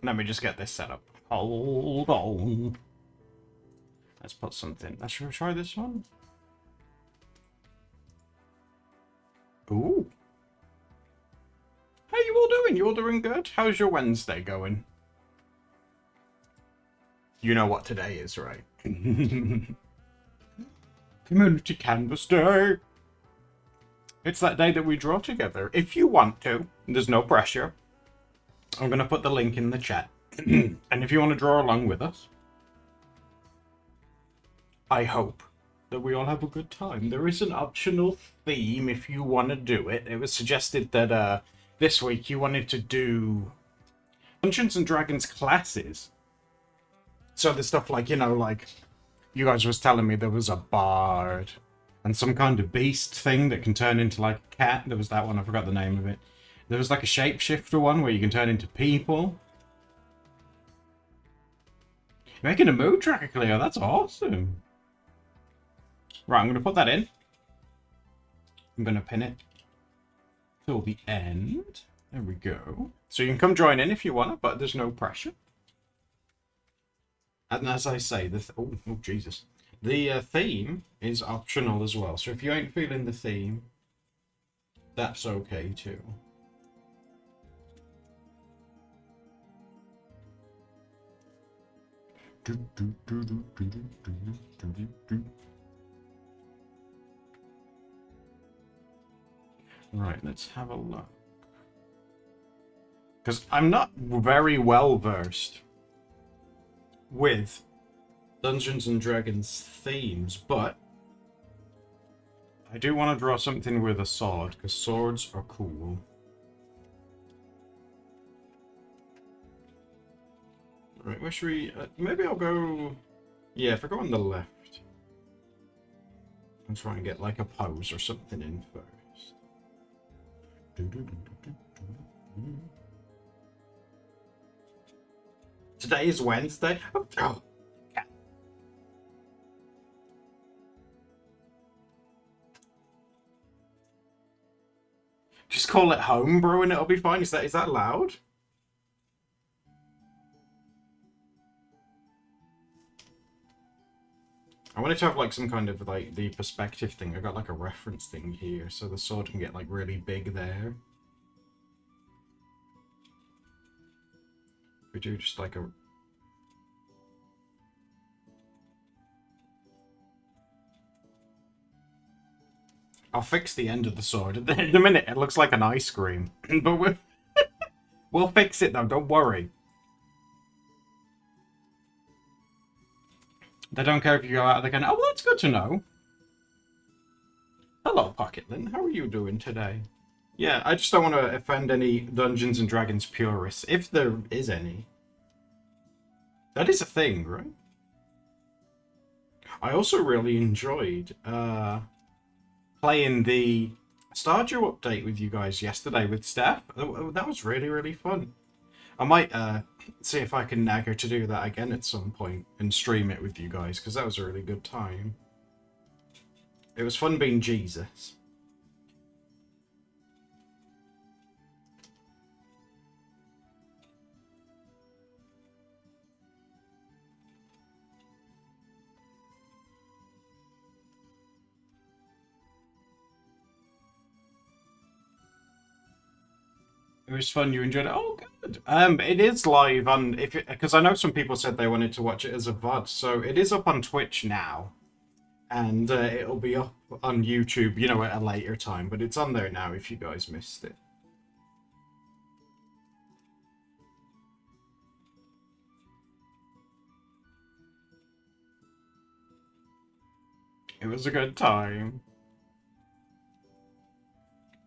Let me just get this set up. Hold on. Let's put something. Let's try this one. Ooh. How you all doing? You all doing good? How's your Wednesday going? You know what today is, right? Community Canvas Day. It's that day that we draw together. If you want to, there's no pressure. I'm going to put the link in the chat. And if you want to draw along with us, I hope that we all have a good time. There is an optional theme if you want to do it. It was suggested that this week you wanted to do Dungeons and Dragons classes. So there's stuff like, you know, like you guys was telling me there was a bard and some kind of beast thing that can turn into like a cat. There was that one, I forgot the name of it. There was like a shapeshifter one where you can turn into people. You're making a mood tracker, Cleo. That's awesome. Right, I'm going to put that in. I'm going to pin it till the end. There we go. So you can come join in if you want, but there's no pressure. And as I say, oh Jesus. The theme is optional as well. So if you ain't feeling the theme, that's okay too. Right, let's have a look. Because I'm not very well versed with Dungeons and Dragons themes, but I do want to draw something with a sword, because swords are cool. Right, where should we... maybe I'll go... Yeah, if I go on the left, I'll try and get like a pose or something in first. Today is Wednesday. Oh. Just call it home, bro, and it'll be fine. Is that loud? I wanted to have like some kind of like the perspective thing. I got like a reference thing here, so the sword can get like really big there. We do just like a... I'll fix the end of the sword. In a minute, it looks like an ice cream. But we'll fix it though, don't worry. They don't care if you go out, they can... Oh, well, that's good to know. Hello, Pocketlin. How are you doing today? Yeah, I just don't want to offend any Dungeons and Dragons purists, if there is any. That is a thing, right? I also really enjoyed playing the Stardew update with you guys yesterday with Steph. That was really, really fun. I might see if I can nag her to do that again at some point and stream it with you guys, because that was a really good time. It was fun being Jesus. It was fun. You enjoyed it. Oh, good. It is live on because I know some people said they wanted to watch it as a VOD, so it is up on Twitch now, and it'll be up on YouTube, you know, at a later time. But it's on there now if you guys missed it. It was a good time.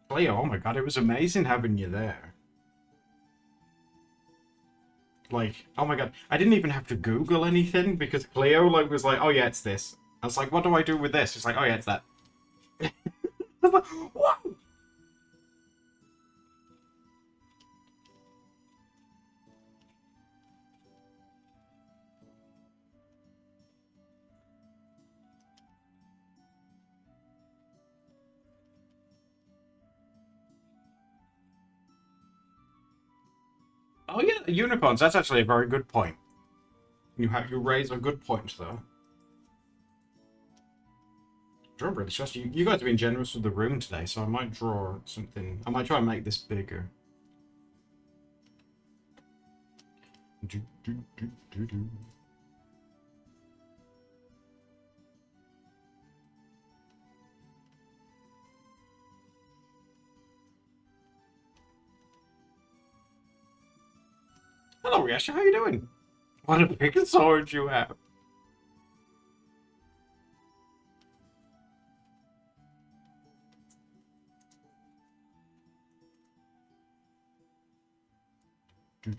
Cleo, oh my god, it was amazing having you there. Like, oh my god, I didn't even have to Google anything because Cleo like was like, oh yeah, it's this. I was like, what do I do with this? It's like, oh yeah, it's that. I was like, what? Oh yeah, unicorns, that's actually a very good point. You raise a good point, though. I'm really stressed. You guys have been generous with the room today, so I might draw something. I might try and make this bigger. Hello, Yasha. How you doing? What a big sword you have. I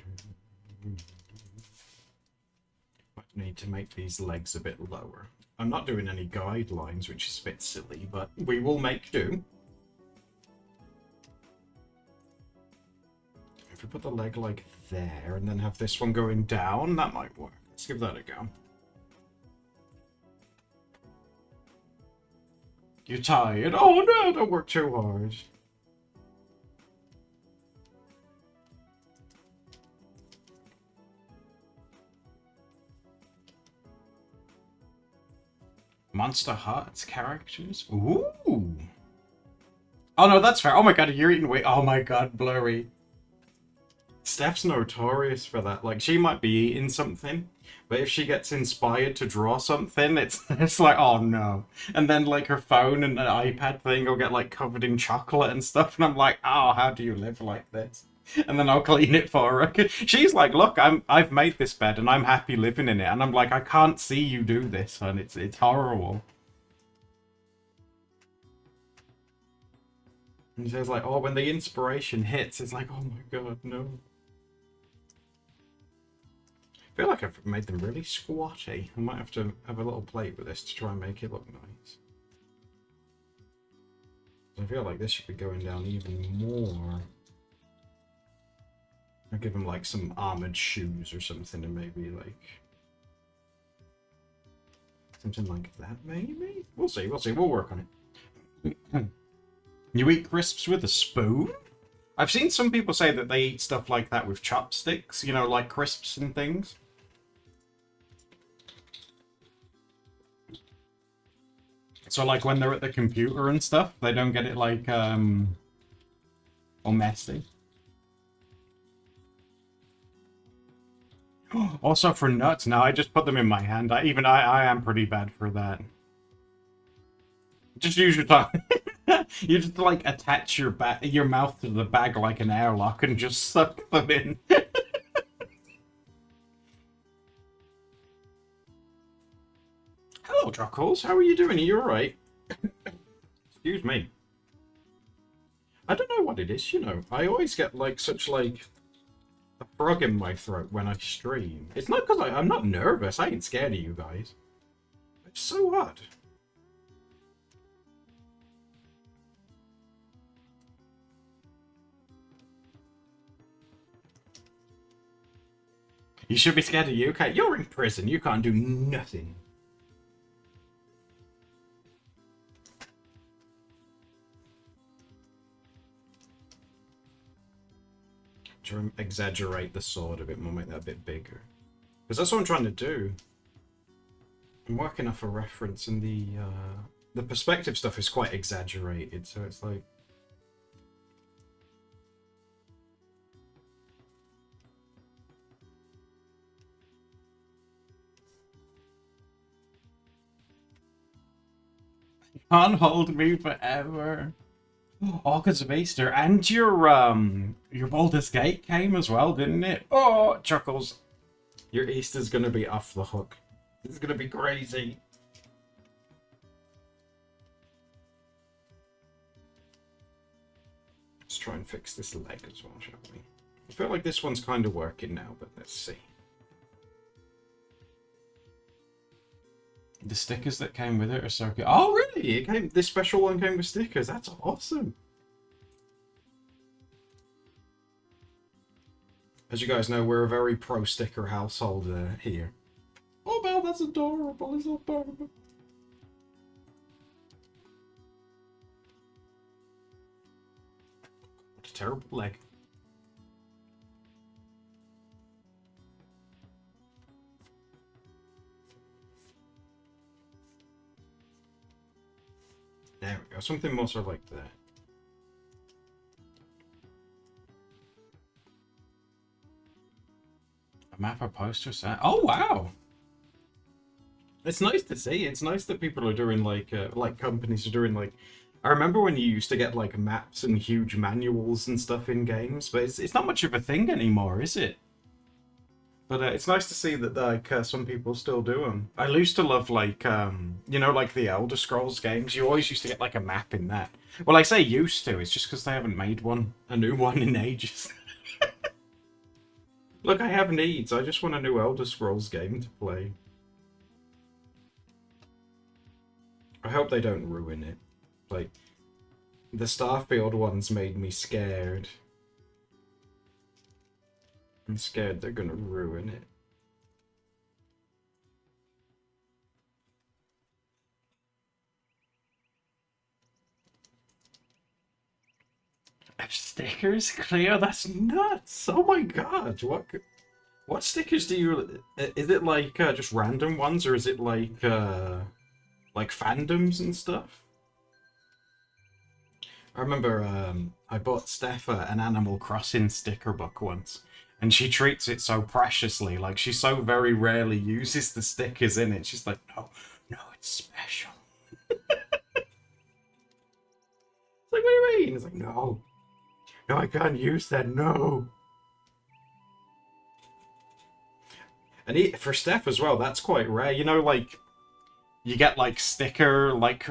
need to make these legs a bit lower. I'm not doing any guidelines, which is a bit silly, but we will make do. If we put the leg like there and then have this one going down, that might work. Let's give that a go. You're tired? Oh no, don't work too hard. Monster Hearts characters? Ooh! Oh no, that's fair. Oh my god, you're eating weight. Oh my god, blurry. Steph's notorious for that. Like, she might be eating something, but if she gets inspired to draw something, it's like, oh no. And then, like, her phone and an iPad thing will get, like, covered in chocolate and stuff, and I'm like, oh, how do you live like this? And then I'll clean it for her. She's like, look, I've made this bed, and I'm happy living in it. And I'm like, I can't see you do this, and it's horrible. And she's like, oh, when the inspiration hits, it's like, oh my god, no. I feel like I've made them really squatty. I might have to have a little plate with this to try and make it look nice. I feel like this should be going down even more. I'll give him like some armored shoes or something, and maybe like something like that, maybe? We'll see, we'll work on it. You eat crisps with a spoon? I've seen some people say that they eat stuff like that with chopsticks, you know, like crisps and things. So like when they're at the computer and stuff, they don't get it like all messy. Also for nuts, now I just put them in my hand. I am pretty bad for that. Just use your tongue. You just like attach your mouth to the bag like an airlock and just suck them in. Hello, Druckles. How are you doing? Are you alright? Excuse me. I don't know what it is, you know. I always get like such like a frog in my throat when I stream. It's not because I'm not nervous. I ain't scared of you guys. It's so odd. You should be scared of you. Okay, you're in prison. You can't do nothing. Try and exaggerate the sword a bit more, make that a bit bigger. Because that's what I'm trying to do. I'm working off a reference, and the perspective stuff is quite exaggerated, so it's like... Can't hold me forever. August of Easter, and your Baldur's Gate came as well, didn't it? Oh, Chuckles. Your Easter's gonna be off the hook. It's gonna be crazy. Let's try and fix this leg as well, shall we? I feel like this one's kind of working now, but let's see. The stickers that came with it are so good. Oh, really? This special one came with stickers. That's awesome. As you guys know, we're a very pro-sticker household here. Oh, Belle, that's adorable. It's adorable. What a terrible leg. There we go. Something more sort of like that. A map of poster set. Oh wow! It's nice to see. It's nice that people are doing like companies are doing like. I remember when you used to get like maps and huge manuals and stuff in games, but it's not much of a thing anymore, is it? But it's nice to see that like some people still do them. I used to love like you know, like the Elder Scrolls games. You always used to get like a map in that. Well, I say used to. It's just because they haven't made a new one in ages. Look, I have needs. I just want a new Elder Scrolls game to play. I hope they don't ruin it. Like, the Starfield ones made me scared. I'm scared they're gonna ruin it. Stickers, Cleo? That's nuts! Oh my god! What stickers do you? Is it like just random ones, or is it like fandoms and stuff? I remember I bought Steph an Animal Crossing sticker book once, and she treats it so preciously. Like, she so very rarely uses the stickers in it. She's like, no, no, it's special. It's like, what do you mean? It's like, no, no, I can't use that. No. And for Steph as well, that's quite rare. You know, like, you get like sticker, like,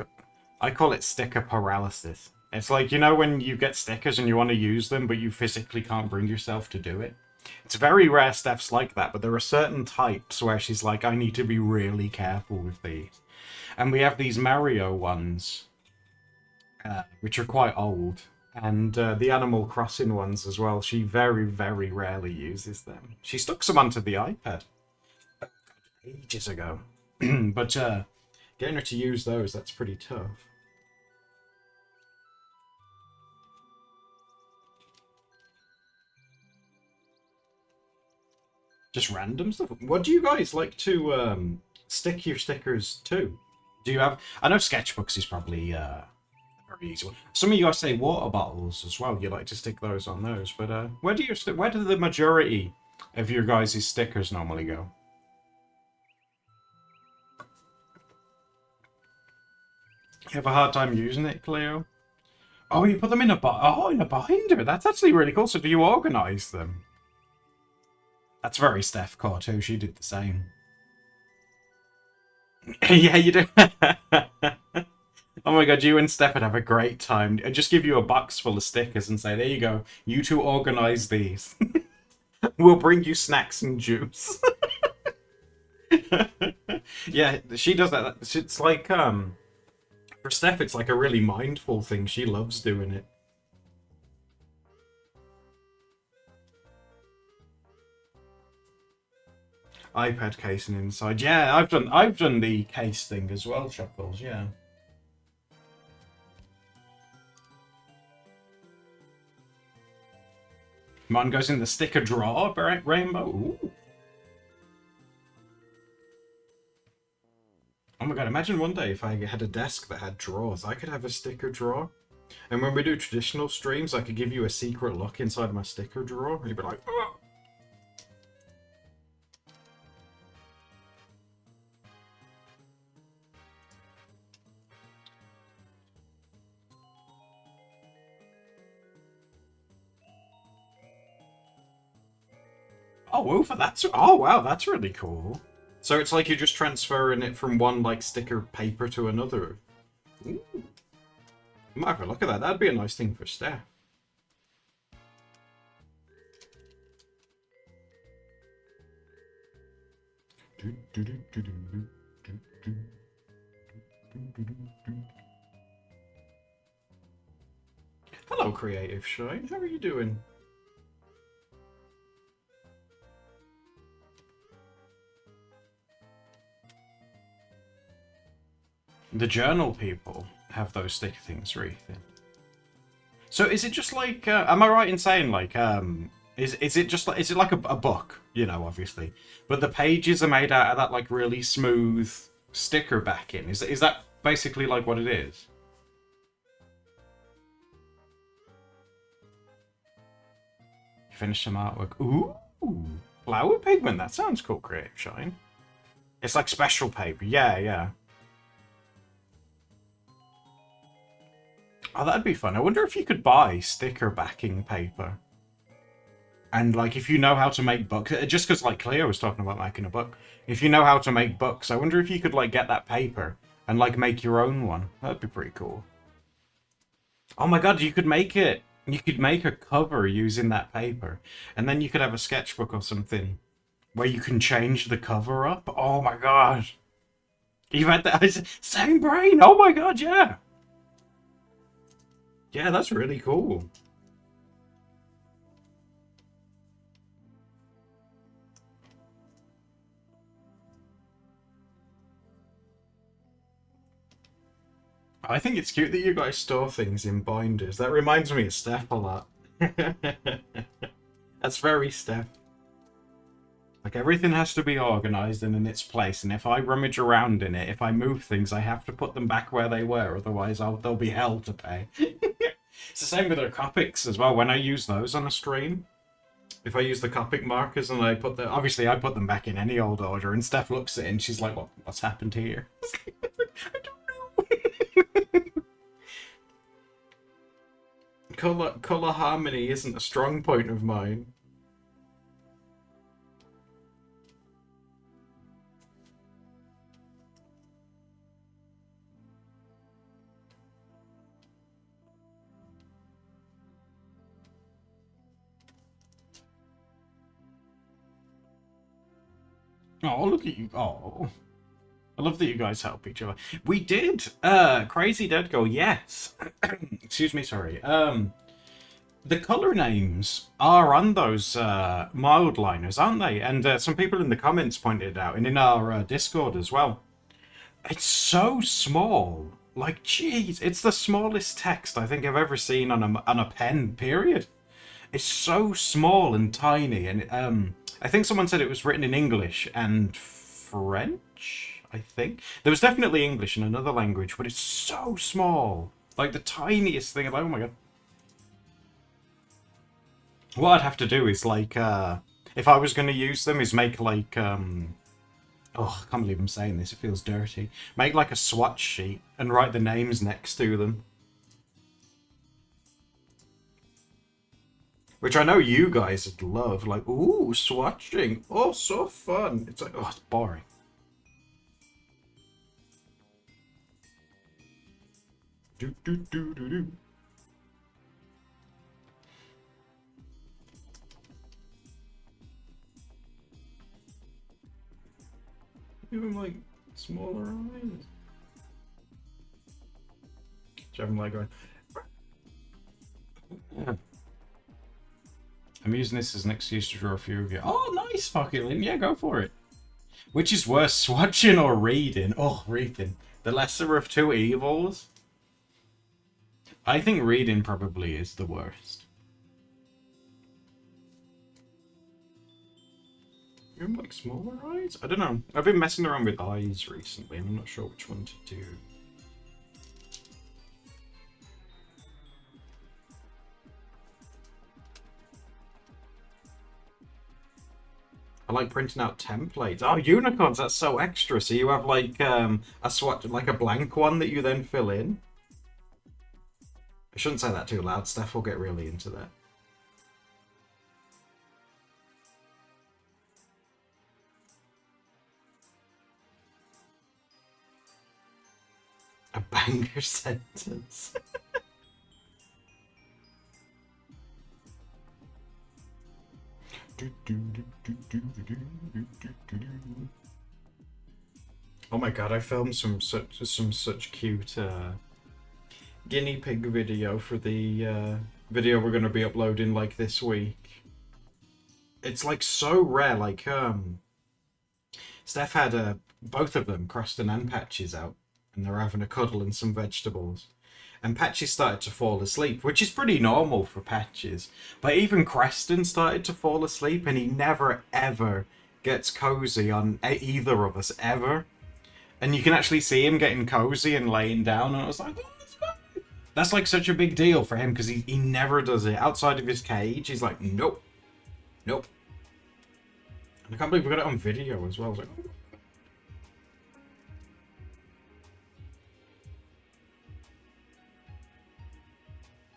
I call it sticker paralysis. It's like, you know, when you get stickers and you want to use them, but you physically can't bring yourself to do it. It's very rare Steph's like that, but there are certain types where she's like, I need to be really careful with these. And we have these Mario ones, which are quite old. And the Animal Crossing ones as well. She very, very rarely uses them. She stuck some onto the iPad ages ago. But getting her to use those, that's pretty tough. Just random stuff. What do you guys like to stick your stickers to? Do you have? I know sketchbooks is probably a very easy one. Some of you guys say water bottles as well. You like to stick those on those, but where do the majority of your guys' stickers normally go? You have a hard time using it, Cleo? Oh, you put them in in a binder. That's actually really cool. So do you organize them? That's very Steph Core too. She did the same. Yeah, you do. Oh my god, you and Steph would have a great time. I'd just give you a box full of stickers and say, there you go. You two organize these. We'll bring you snacks and juice. Yeah, she does that. It's like, for Steph, it's like a really mindful thing. She loves doing it. iPad casing inside. Yeah, I've done the case thing as well, Chuckles, yeah. Mine goes in the sticker drawer, Rainbow. Ooh. Oh my god, imagine one day if I had a desk that had drawers. I could have a sticker drawer. And when we do traditional streams, I could give you a secret look inside my sticker drawer. And you'd be like, oh! Oh, Woofer, oh wow, that's really cool. So it's like you're just transferring it from one like sticker paper to another. Ooh. I might have a look at that. That'd be a nice thing for Steph. Hello, Creative Shine. How are you doing? The journal people have those sticker things, really. So is it just like? Am I right in saying like? Is it just like? Is it like a book? You know, obviously, but the pages are made out of that like really smooth sticker backing. Is that basically like what it is? finish some artwork. Ooh, flower pigment. That sounds cool, Creative Shine. It's like special paper. Yeah, yeah. Oh, that'd be fun. I wonder if you could buy sticker backing paper. And, like, if you know how to make books, just because, like, Cleo was talking about making a book. If you know how to make books, I wonder if you could, like, get that paper and, like, make your own one. That'd be pretty cool. Oh my god, you could make it. You could make a cover using that paper. And then you could have a sketchbook or something where you can change the cover up. Oh my god. You've had that same brain. Oh my god, yeah. Yeah, that's really cool. I think it's cute that you guys store things in binders. That reminds me of Steph a lot. That's very Steph. Like, everything has to be organized and in its place, and if I rummage around in it, if I move things, I have to put them back where they were, otherwise they'll be hell to pay. It's the same with our Copics as well. When I use those on a stream, if I use the Copic markers and I put the... Obviously, I put them back in any old order, and Steph looks at it and she's like, what's happened here? I don't know. Color harmony isn't a strong point of mine. Oh, look at you. Oh. I love that you guys help each other. We did! Crazy Dead Girl, yes. Excuse me, sorry. The colour names are on those mild liners, aren't they? And some people in the comments pointed it out, and in our Discord as well. It's so small. Like, jeez, it's the smallest text I think I've ever seen on a pen, period. It's so small and tiny, and I think someone said it was written in English and French, I think. There was definitely English in another language, but it's so small. Like, the tiniest thing. Like, oh my god. What I'd have to do is, like, if I was going to use them, is make, like, oh, I can't believe I'm saying this, it feels dirty. Make, like, a swatch sheet and write the names next to them. Which I know you guys would love. Like, ooh, swatching. Oh, so fun. It's like, oh, it's boring. Do, do, do, do, do. Even like smaller eyes. I'm like going. Yeah. I'm using this as an excuse to draw a few of you. Oh, nice, fucking Lynn. Yeah, go for it. Which is worse, swatching or reading? Oh, reading. The lesser of two evils. I think reading probably is the worst. You have like smaller eyes? I don't know. I've been messing around with eyes recently and I'm not sure which one to do. I like printing out templates. Oh, unicorns, that's so extra. So you have like a swatch, like a blank one that you then fill in. I shouldn't say that too loud. Steph will get really into that. A banger sentence. Oh my god, I filmed some such cute guinea pig video for the video we're going to be uploading like this week. It's like so rare. Like Steph had both of them, Creston and Patches, out, and they're having a cuddle and some vegetables. And Patches started to fall asleep, which is pretty normal for Patches. But even Creston started to fall asleep, and he never, ever gets cozy on either of us, ever. And you can actually see him getting cozy and laying down, and I was like, oh, that's fine. That's like such a big deal for him, because he never does it. Outside of his cage, he's like, nope. Nope. And I can't believe we got it on video as well. I was like, oh.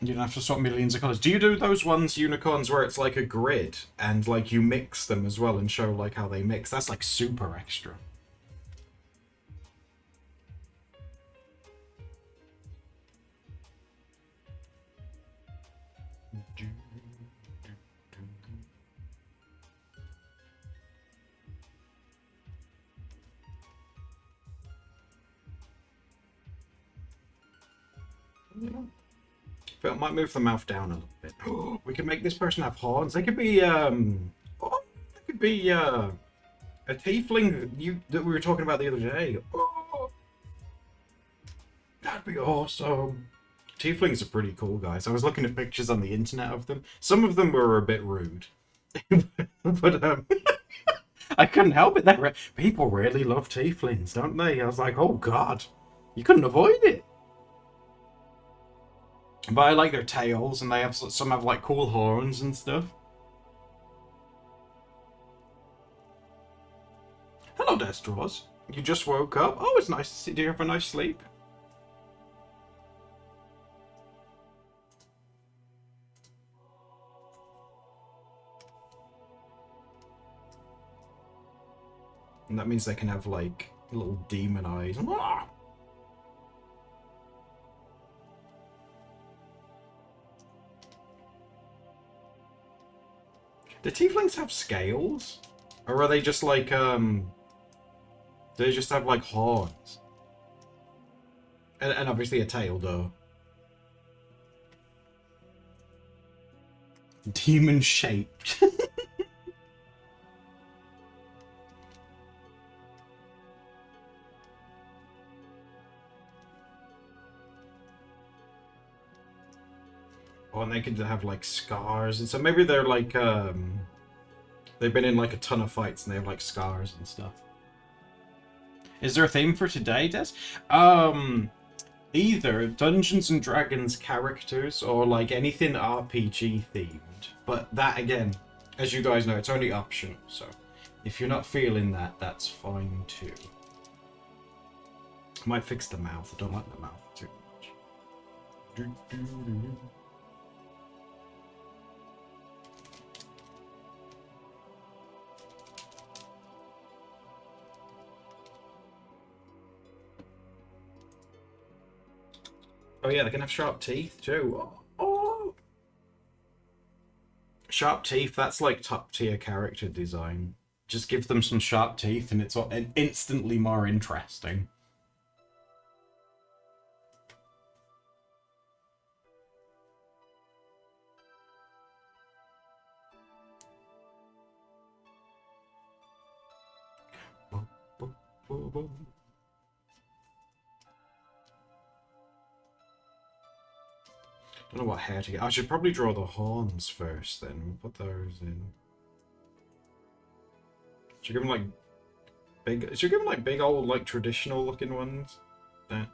You don't have to swap millions of colours. Do you do those ones, unicorns, where it's like a grid and like you mix them as well and show like how they mix? That's like super extra. I might move the mouth down a little bit. We could make this person have horns. They could be a tiefling that we were talking about the other day. Oh, that'd be awesome. Tieflings are pretty cool, guys. I was looking at pictures on the internet of them. Some of them were a bit rude, but I couldn't help it. People really love tieflings, don't they? I was like, oh god, you couldn't avoid it. But I like their tails, and they have some have like cool horns and stuff. Hello, Destros. You just woke up. Oh, it's nice to see. Do you have a nice sleep? And that means they can have like little demon eyes. Do tieflings have scales? Or are they just like, do they just have like horns? And obviously a tail, though. Demon shaped. Oh, and they could have like scars, and so maybe they're like they've been in like a ton of fights and they have like scars and stuff. Is there a theme for today, Des? Either Dungeons and Dragons characters or like anything RPG themed. But that again, as you guys know, it's only optional, so if you're not feeling that, that's fine too. I might fix the mouth. I don't like the mouth too much. Oh yeah, they can have sharp teeth too. Oh. Sharp teeth, that's like top tier character design. Just give them some sharp teeth and it's instantly more interesting. Don't know what hair to get. I should probably draw the horns first then. We'll put those in. Should give them like big. Should give them like big old like traditional looking ones. There.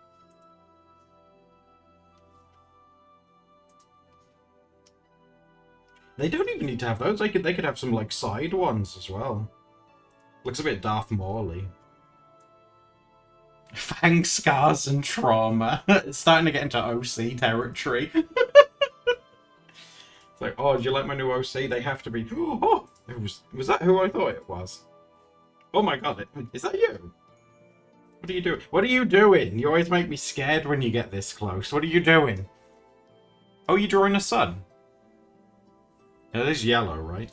They don't even need to have those. They could have some like side ones as well. Looks a bit Darth Maul-y. Fang scars and trauma. It's starting to get into OC territory. It's like, oh, do you like my new OC? They have to be. Oh, was that who I thought it was? Oh my god, is that you? What are you doing? What are you doing? You always make me scared when you get this close. What are you doing? Oh, you're drawing a sun. It is yellow, right?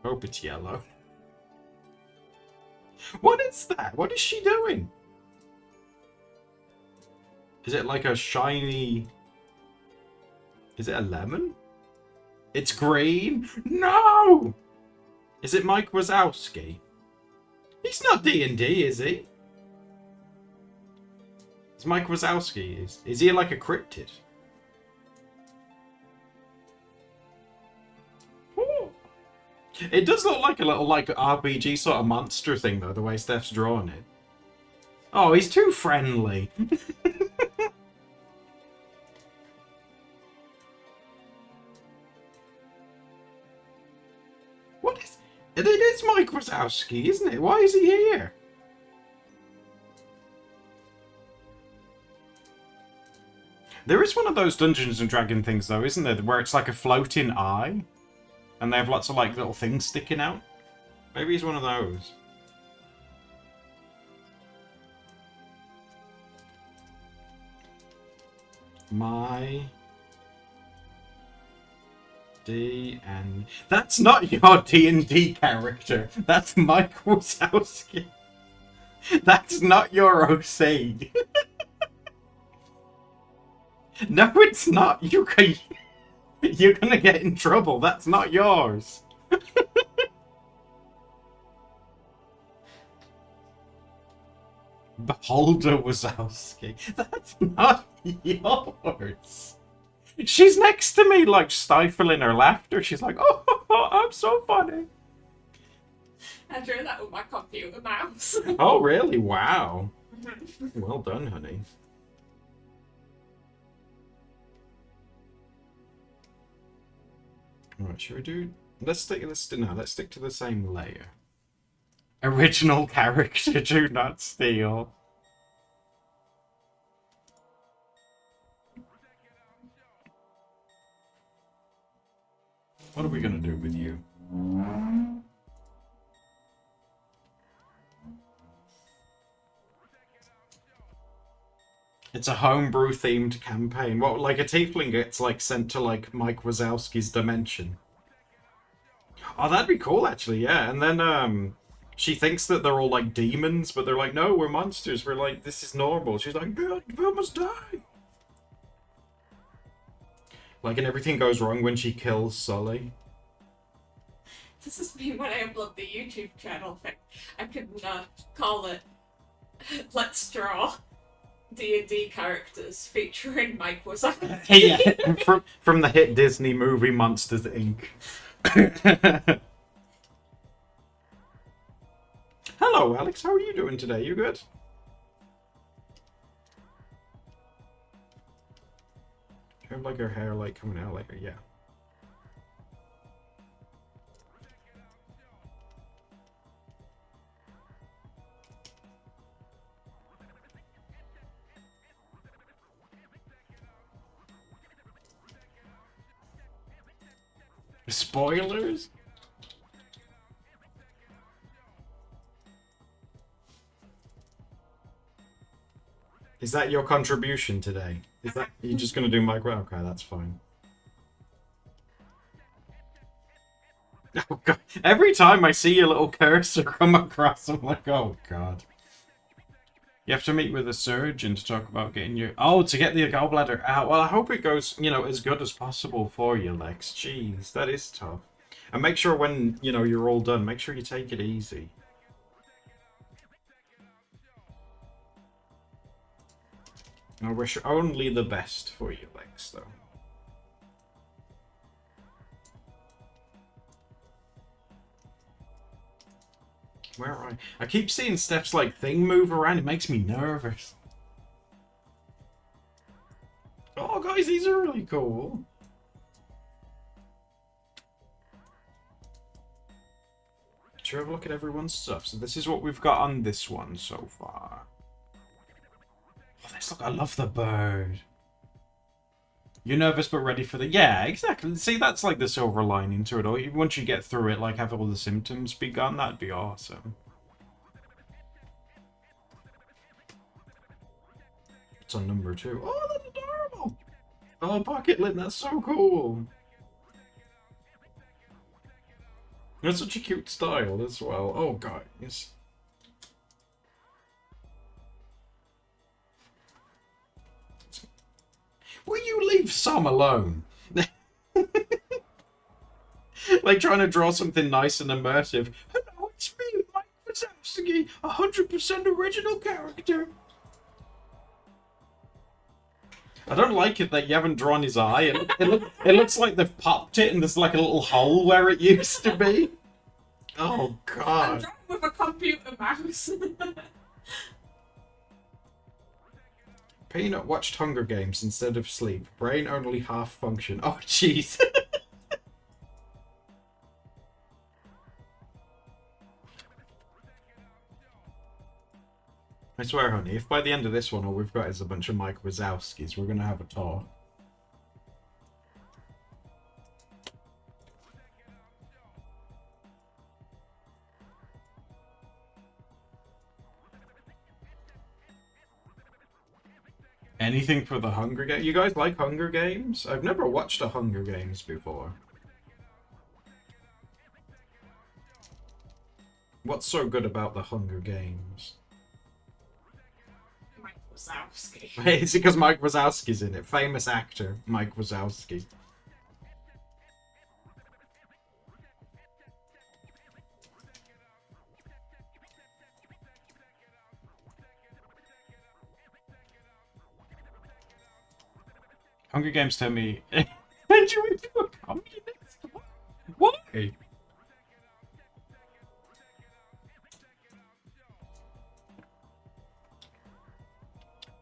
Hope it's yellow. What is that? What is she doing? Is it like a shiny... Is it a lemon? It's green? No! Is it Mike Wazowski? He's not D&D, is he? It's Mike Wazowski. Is he like a cryptid? Ooh. It does look like a little like RPG sort of monster thing though, the way Steph's drawn it. Oh, he's too friendly. It is Mike Wazowski, isn't it? Why is he here? There is one of those Dungeons and Dragons things, though, isn't there? Where it's like a floating eye. And they have lots of, like, little things sticking out. Maybe he's one of those. My... DN... That's not your D&D character. That's Mike Wazowski. That's not your OC. No, it's not. You're gonna get in trouble. That's not yours. Beholder Wazowski. That's not yours. She's next to me, like, stifling her laughter. She's like, oh, I'm so funny. I drew that with my computer mouse. Oh, really? Wow. Well done, honey. Alright, should we do... Let's stick to the same layer. Original character, do not steal. What are we gonna do with you? It's a homebrew themed campaign. What, like a tiefling gets like sent to like Mike Wazowski's dimension? Oh, that'd be cool actually, yeah. And then she thinks that they're all like demons, but they're like, no, we're monsters. We're like, this is normal. She's like, God, we must die. Like, and everything goes wrong when she kills Sully. This is me when I upload the YouTube channel thing. I could call it Let's Draw D&D characters featuring Mike Wazowski. Yeah, from the hit Disney movie Monsters, Inc. Hello, Alex. How are you doing today? You good? Do you have like her hair like coming out later? Yeah. Spoilers? Is that your contribution today? Is that you're just gonna do Mike? Okay, that's fine. Oh god! Every time I see your little cursor come across, I'm like, oh god. You have to meet with a surgeon to talk about getting your... Oh, to get the gallbladder out. Well, I hope it goes, you know, as good as possible for you, Lex. Jeez, that is tough. And make sure when, you know, you're all done, make sure you take it easy. I wish only the best for you, Lex, though. Where are I? I keep seeing Steph's, like, thing move around. It makes me nervous. Oh, guys, these are really cool. Should we have a look at everyone's stuff? So this is what we've got on this one so far. Oh, this look, I love the bird. You're nervous but ready for the... Yeah, exactly. See, that's like the silver lining to it all. Once you get through it, like, have all the symptoms be gone, that'd be awesome. It's on number 2. Oh, that's adorable! Oh, pocket lint, that's so cool! That's such a cute style as well. Oh, guys. Will you leave some alone? Like trying to draw something nice and immersive. Hello, it's me, Mike Wazowski, 100% original character. I don't like it that you haven't drawn his eye. It looks like they've popped it and there's like a little hole where it used to be. Oh, God. I'm drawing with a computer mouse. Peanut watched Hunger Games instead of sleep. Brain only half function. Oh, jeez. I swear, honey, if by the end of this one all we've got is a bunch of Mike Wazowskis, we're gonna have a talk. Anything for the Hunger Games? You guys like Hunger Games? I've never watched a Hunger Games before. What's so good about the Hunger Games? Mike Wazowski. It's because Mike Wazowski's in it. Famous actor, Mike Wazowski. Hunger Games tell me... Did you do a comedy next one? Why?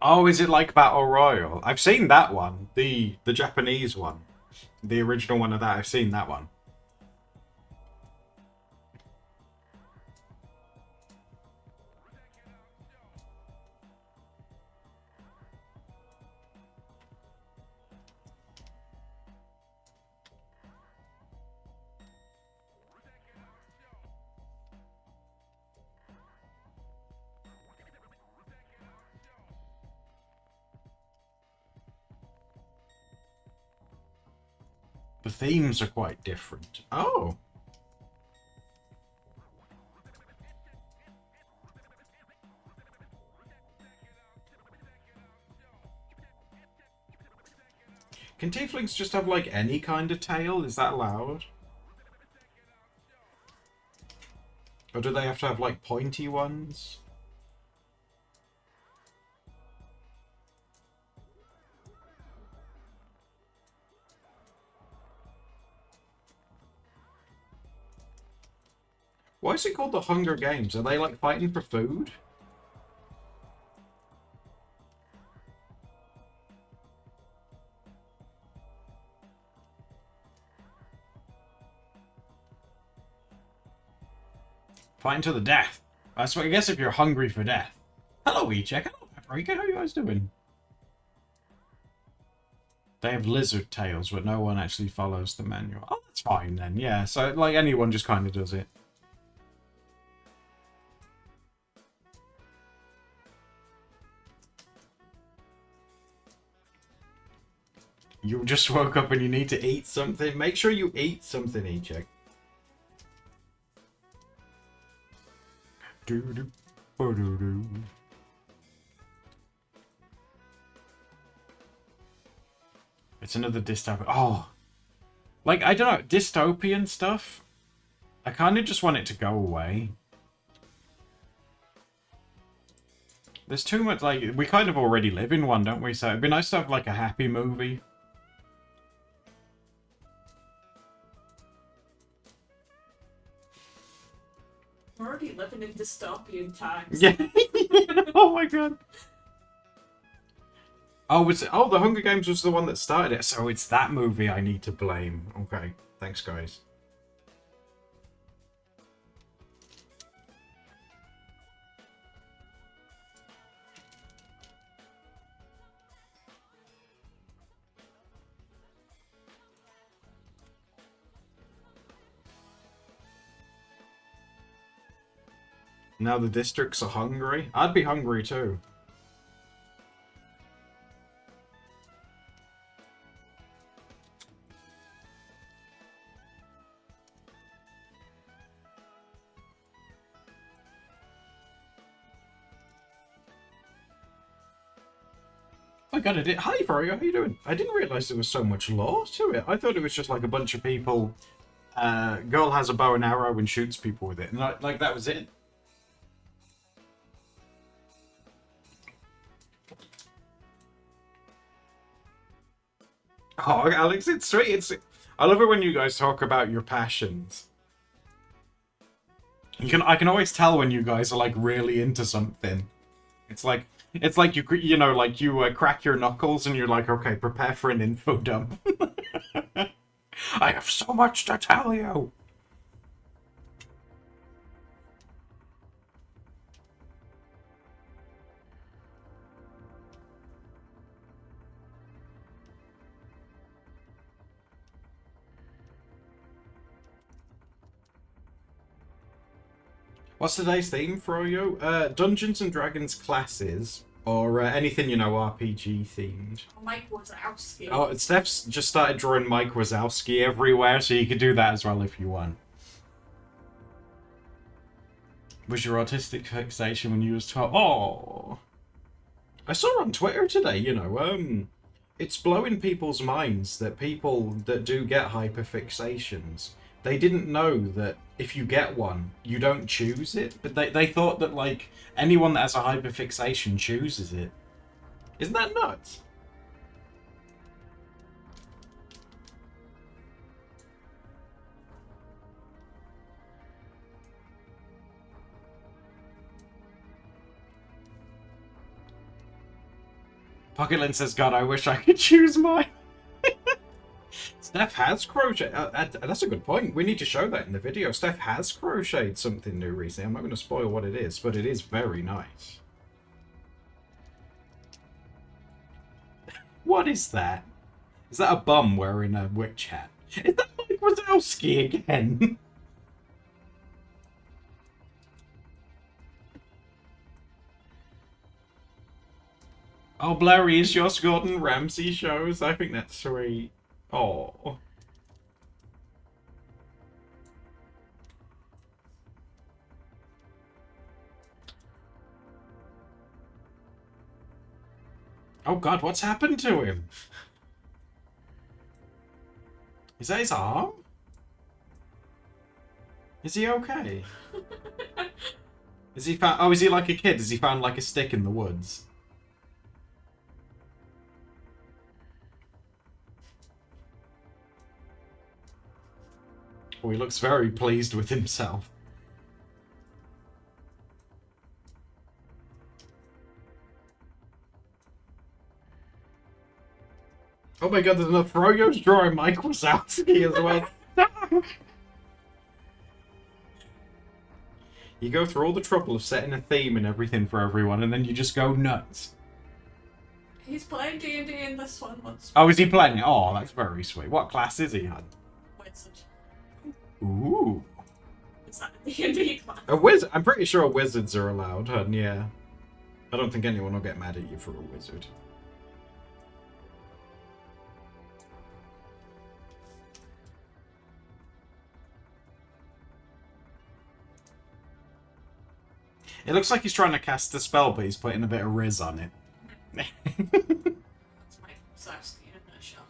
Oh, is it like Battle Royale? I've seen that one. The Japanese one. The original one of that. I've seen that one. The themes are quite different. Oh. Can tieflings just have, like, any kind of tail? Is that allowed? Or do they have to have, like, pointy ones? Why is it called the Hunger Games? Are they, like, fighting for food? Fighting to the death. I guess if you're hungry for death. Hello, E-Check. Hello, Paprika. How are you guys doing? They have lizard tails, but no one actually follows the manual. Oh, that's fine then. Yeah, so, like, anyone just kind of does it. You just woke up and you need to eat something. Make sure you eat something, E-Check. Do-do-do-do. It's another dystopian. Oh, like, I don't know, dystopian stuff. I kind of just want it to go away. There's too much, like, we kind of already live in one, don't we? So it'd be nice to have, like, a happy movie. We're already living in dystopian times. Yeah. Oh my god. Oh, the Hunger Games was the one that started it, so it's that movie I need to blame. Okay, thanks, guys. Now the districts are hungry. I'd be hungry too. Oh my god, I did. Hi, Froyo, how you doing? I didn't realize there was so much lore to it. I thought it was just like a bunch of people. Girl has a bow and arrow and shoots people with it, and like that was it. Oh, Alex, it's sweet. I love it when you guys talk about your passions. I can always tell when you guys are like really into something. It's like you know, like you crack your knuckles and you're like, okay, prepare for an info dump. I have so much to tell you. What's today's theme, Froyo? Dungeons and Dragons classes, or anything, you know, RPG themed. Mike Wazowski. Oh, Steph's just started drawing Mike Wazowski everywhere, so you could do that as well if you want. Was your autistic fixation when you was 12? Oh! I saw on Twitter today, you know, it's blowing people's minds that people that do get hyperfixations, they didn't know that if you get one, you don't choose it. But they thought that, like, anyone that has a hyperfixation chooses it. Isn't that nuts? Pocket says, God, I wish I could choose mine. Steph has crocheted. That's a good point. We need to show that in the video. Steph has crocheted something new recently. I'm not going to spoil what it is, but it is very nice. What is that? Is that a bum wearing a witch hat? Is that Mike Wazowski again? Oh, Blurry is Josh Gordon Ramsay shows. I think that's sweet. Oh. Oh God, what's happened to him? Is that his arm? Is he okay? Is he found? Oh, is he like a kid? Has he found like a stick in the woods? Oh, he looks very pleased with himself. Oh my God, there's enough Froyo's drawing Mike Wazowski as well. You go through all the trouble of setting a theme and everything for everyone, and then you just go nuts. He's playing D&D in this one once. Oh, is he playing it? Oh, that's very sweet. What class is he on? Wizard. Ooh. Is that a D&D class? A wizard? I'm pretty sure wizards are allowed, hun, yeah. I don't think anyone will get mad at you for a wizard. It looks like he's trying to cast a spell, but he's putting a bit of Riz on it. That's my Wazowski in a nutshell.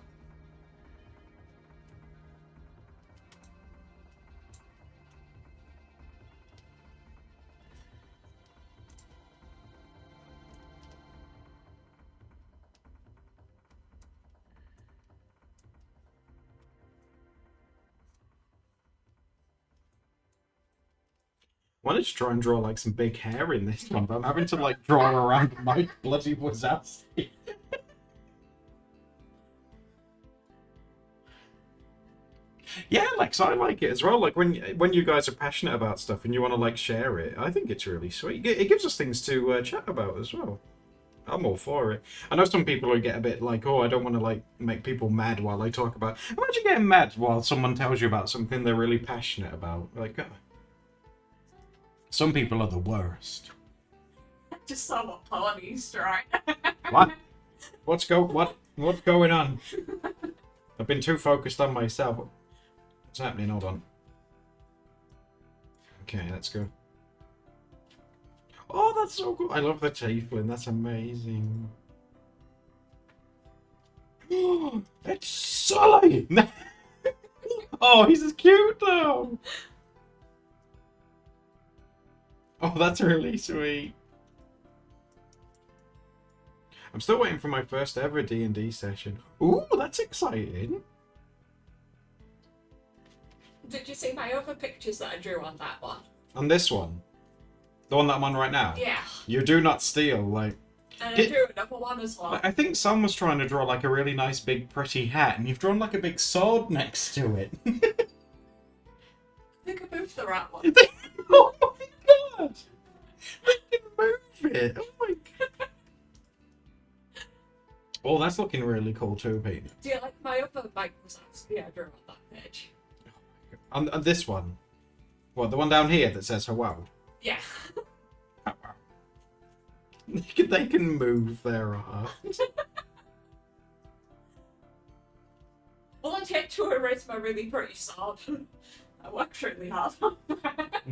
Wanted to try and draw like some big hair in this one, but I'm having to like draw around Mike bloody Wazowski. Yeah, Lex, I like it as well. Like when you guys are passionate about stuff and you want to like share it, I think it's really sweet. It gives us things to chat about as well. I'm all for it. I know some people who get a bit like, oh, I don't want to like make people mad while I talk about. Imagine getting mad while someone tells you about something they're really passionate about. Like, some people are the worst. I just saw what Polynese drawing. What? What's going on? I've been too focused on myself. What's happening? Hold on. Okay, let's go. Oh, that's so cool. I love the tiefling. That's amazing. It's Sully! Oh, he's as cute though. Oh, that's really sweet. I'm still waiting for my first ever D&D session. Ooh, that's exciting. Did you see my other pictures that I drew on that one? On this one? The one that I'm on right now? Yeah. You do not steal, like... And I drew another one as well. I think Sam was trying to draw like a really nice big pretty hat, and you've drawn like a big sword next to it. I think I moved the right one. Oh my God! They can move it! Oh my God! Oh, that's looking really cool too, Pete. Do you like my other Mike Wazowski I drew on that page? On this one? What, the one down here that says hello? Yeah. They can move their art. Well, I'd hate to erase my really pretty sword. I worked really hard on that.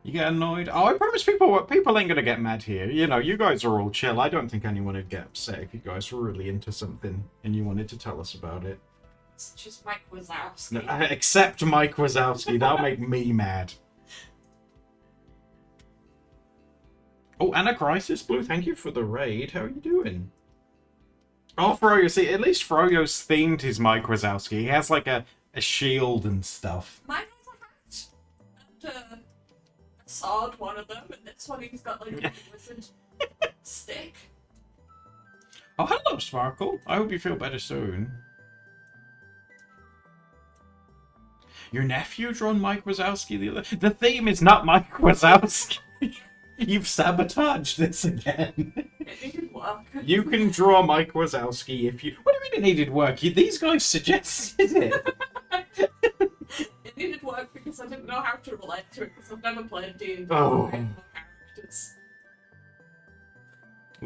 You get annoyed? Oh, I promise people ain't gonna get mad here. You know, you guys are all chill. I don't think anyone would get upset if you guys were really into something and you wanted to tell us about it. It's just Mike Wazowski. No, except Mike Wazowski. That'll make me mad. Oh, Anna Crisis Blue, thank you for the raid. How are you doing? Oh, Froyo, see, at least Froyo's themed his Mike Wazowski. He has like a shield and stuff. Mine has a hat and a sword, one of them, and this one he's got like a wizard stick. Oh, hello, Sparkle. I hope you feel better soon. Your nephew drawn Mike Wazowski the other... The theme is not Mike Wazowski. You've sabotaged this again. It needed work. You can draw Mike Wazowski if you... What do you mean it needed work? These guys suggested it. It needed work because I didn't know how to relate to it because I've never played D&D. Oh. I have no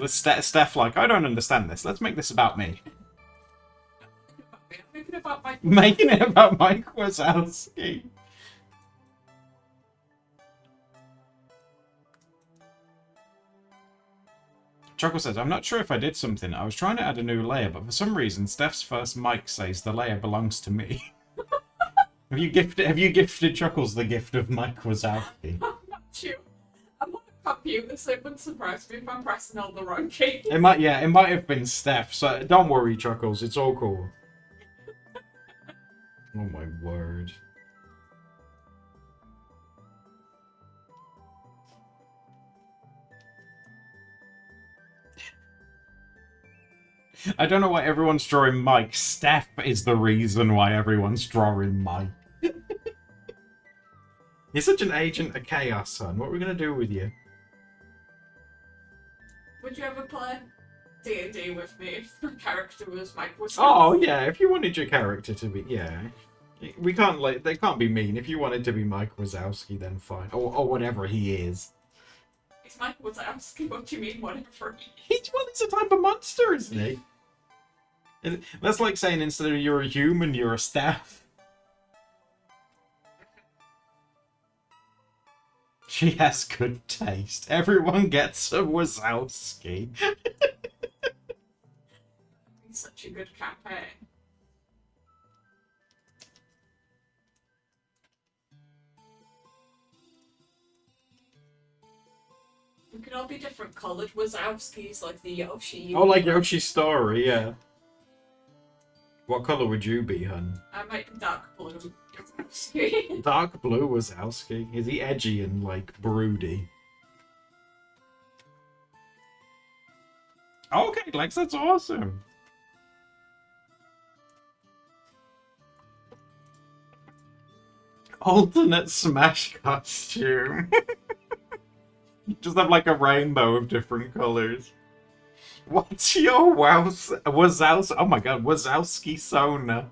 characters. Steph like, I don't understand this. Let's make this about me. I'm thinking about Mike. Making it about Mike Wazowski. Chuckle says, I'm not sure if I did something. I was trying to add a new layer, but for some reason, Steph's first mic says the layer belongs to me. Have you gifted Chuckles the gift of Mike Wazowski? I'm not sure. I'm on a computer, so it wouldn't surprise me if I'm pressing all the wrong keys. It might have been Steph, so don't worry, Chuckles, it's all cool. Oh my word. I don't know why everyone's drawing Mike. Steph is the reason why everyone's drawing Mike. You're such an agent of chaos, son. What are we going to do with you? Would you ever play D&D with me if the character was Mike Wazowski? Oh, yeah, if you wanted your character to be... Yeah. We can't, like... They can't be mean. If you wanted to be Mike Wazowski, then fine. Or whatever he is. It's Mike Wazowski. What do you mean, whatever? He's a type of monster, isn't he? That's like saying instead of you're a human, you're a staff. She has good taste. Everyone gets a Wazowski. It's such a good campaign. We could all be different coloured Wazowskis, like the Yoshi. Oh, like Yoshi's Story, yeah. What colour would you be, hun? I might be dark blue Wazowski. Dark blue Wazowski. Is he edgy and, like, broody? Okay, Lex, that's awesome. Alternate Smash costume. Just have like a rainbow of different colours. What's your Wazowski? Oh my god, Wazowski Sona.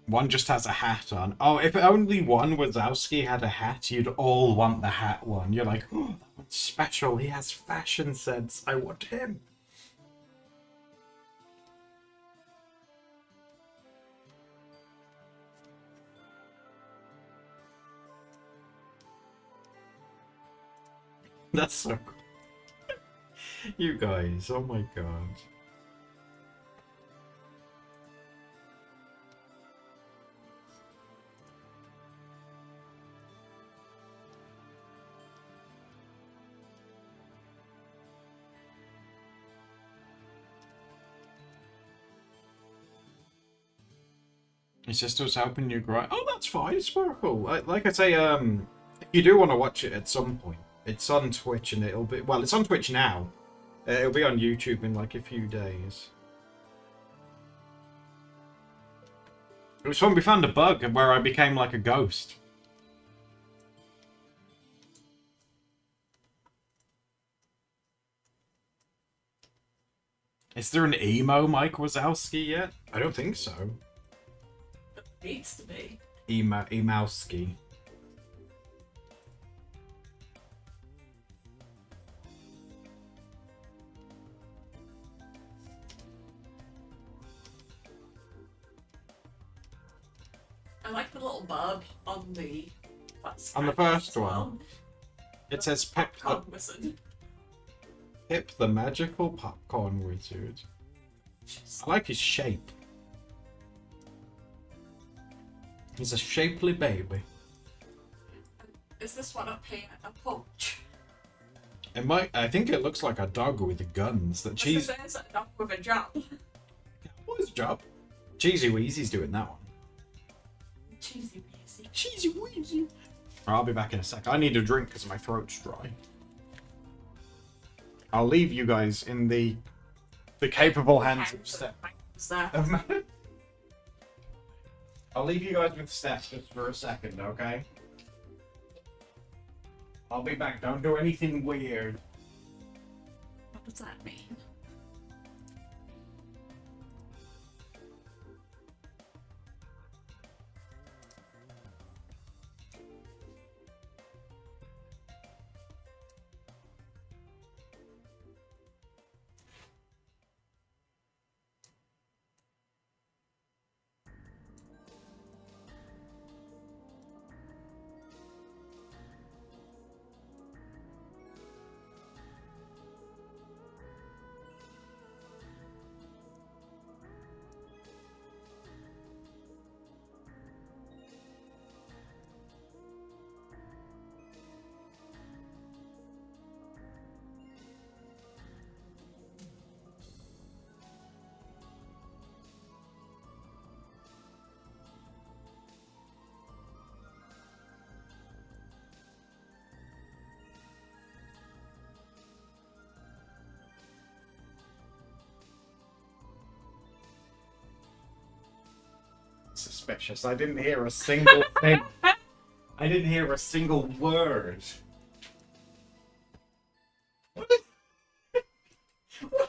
One just has a hat on. Oh, if only one Wazowski had a hat, you'd all want the hat one. You're like, oh, that one's special. He has fashion sense. I want him. That's so cool. You guys, oh my god. It's just us helping you grow. Oh, that's fine, Sparkle. Like I say, if you do want to watch it at some point, it's on Twitch and it'll be... Well, it's on Twitch now. It'll be on YouTube in like a few days. It was fun. We found a bug where I became like a ghost. Is there an emo Mike Wazowski yet? I don't think so. It needs to be. Emowski. I like the little bird on the... On the first one. It says Pip the Magical Popcorn Wizard. I like his shape. He's a shapely baby. Is this one up here a punch? It might. I think it looks like a dog with guns. That cheese. There's a dog with a job. What is a job? Cheesy Wheezy's doing that one. Cheesy Weezy. Cheesy Wheezy. I'll be back in a sec. I need a drink because my throat's dry. I'll leave you guys in the capable hands of Steph. I'll leave you guys with Steph just for a second, okay? I'll be back. Don't do anything weird. What does that mean? Suspicious. I didn't hear a single thing. I didn't hear a single word. What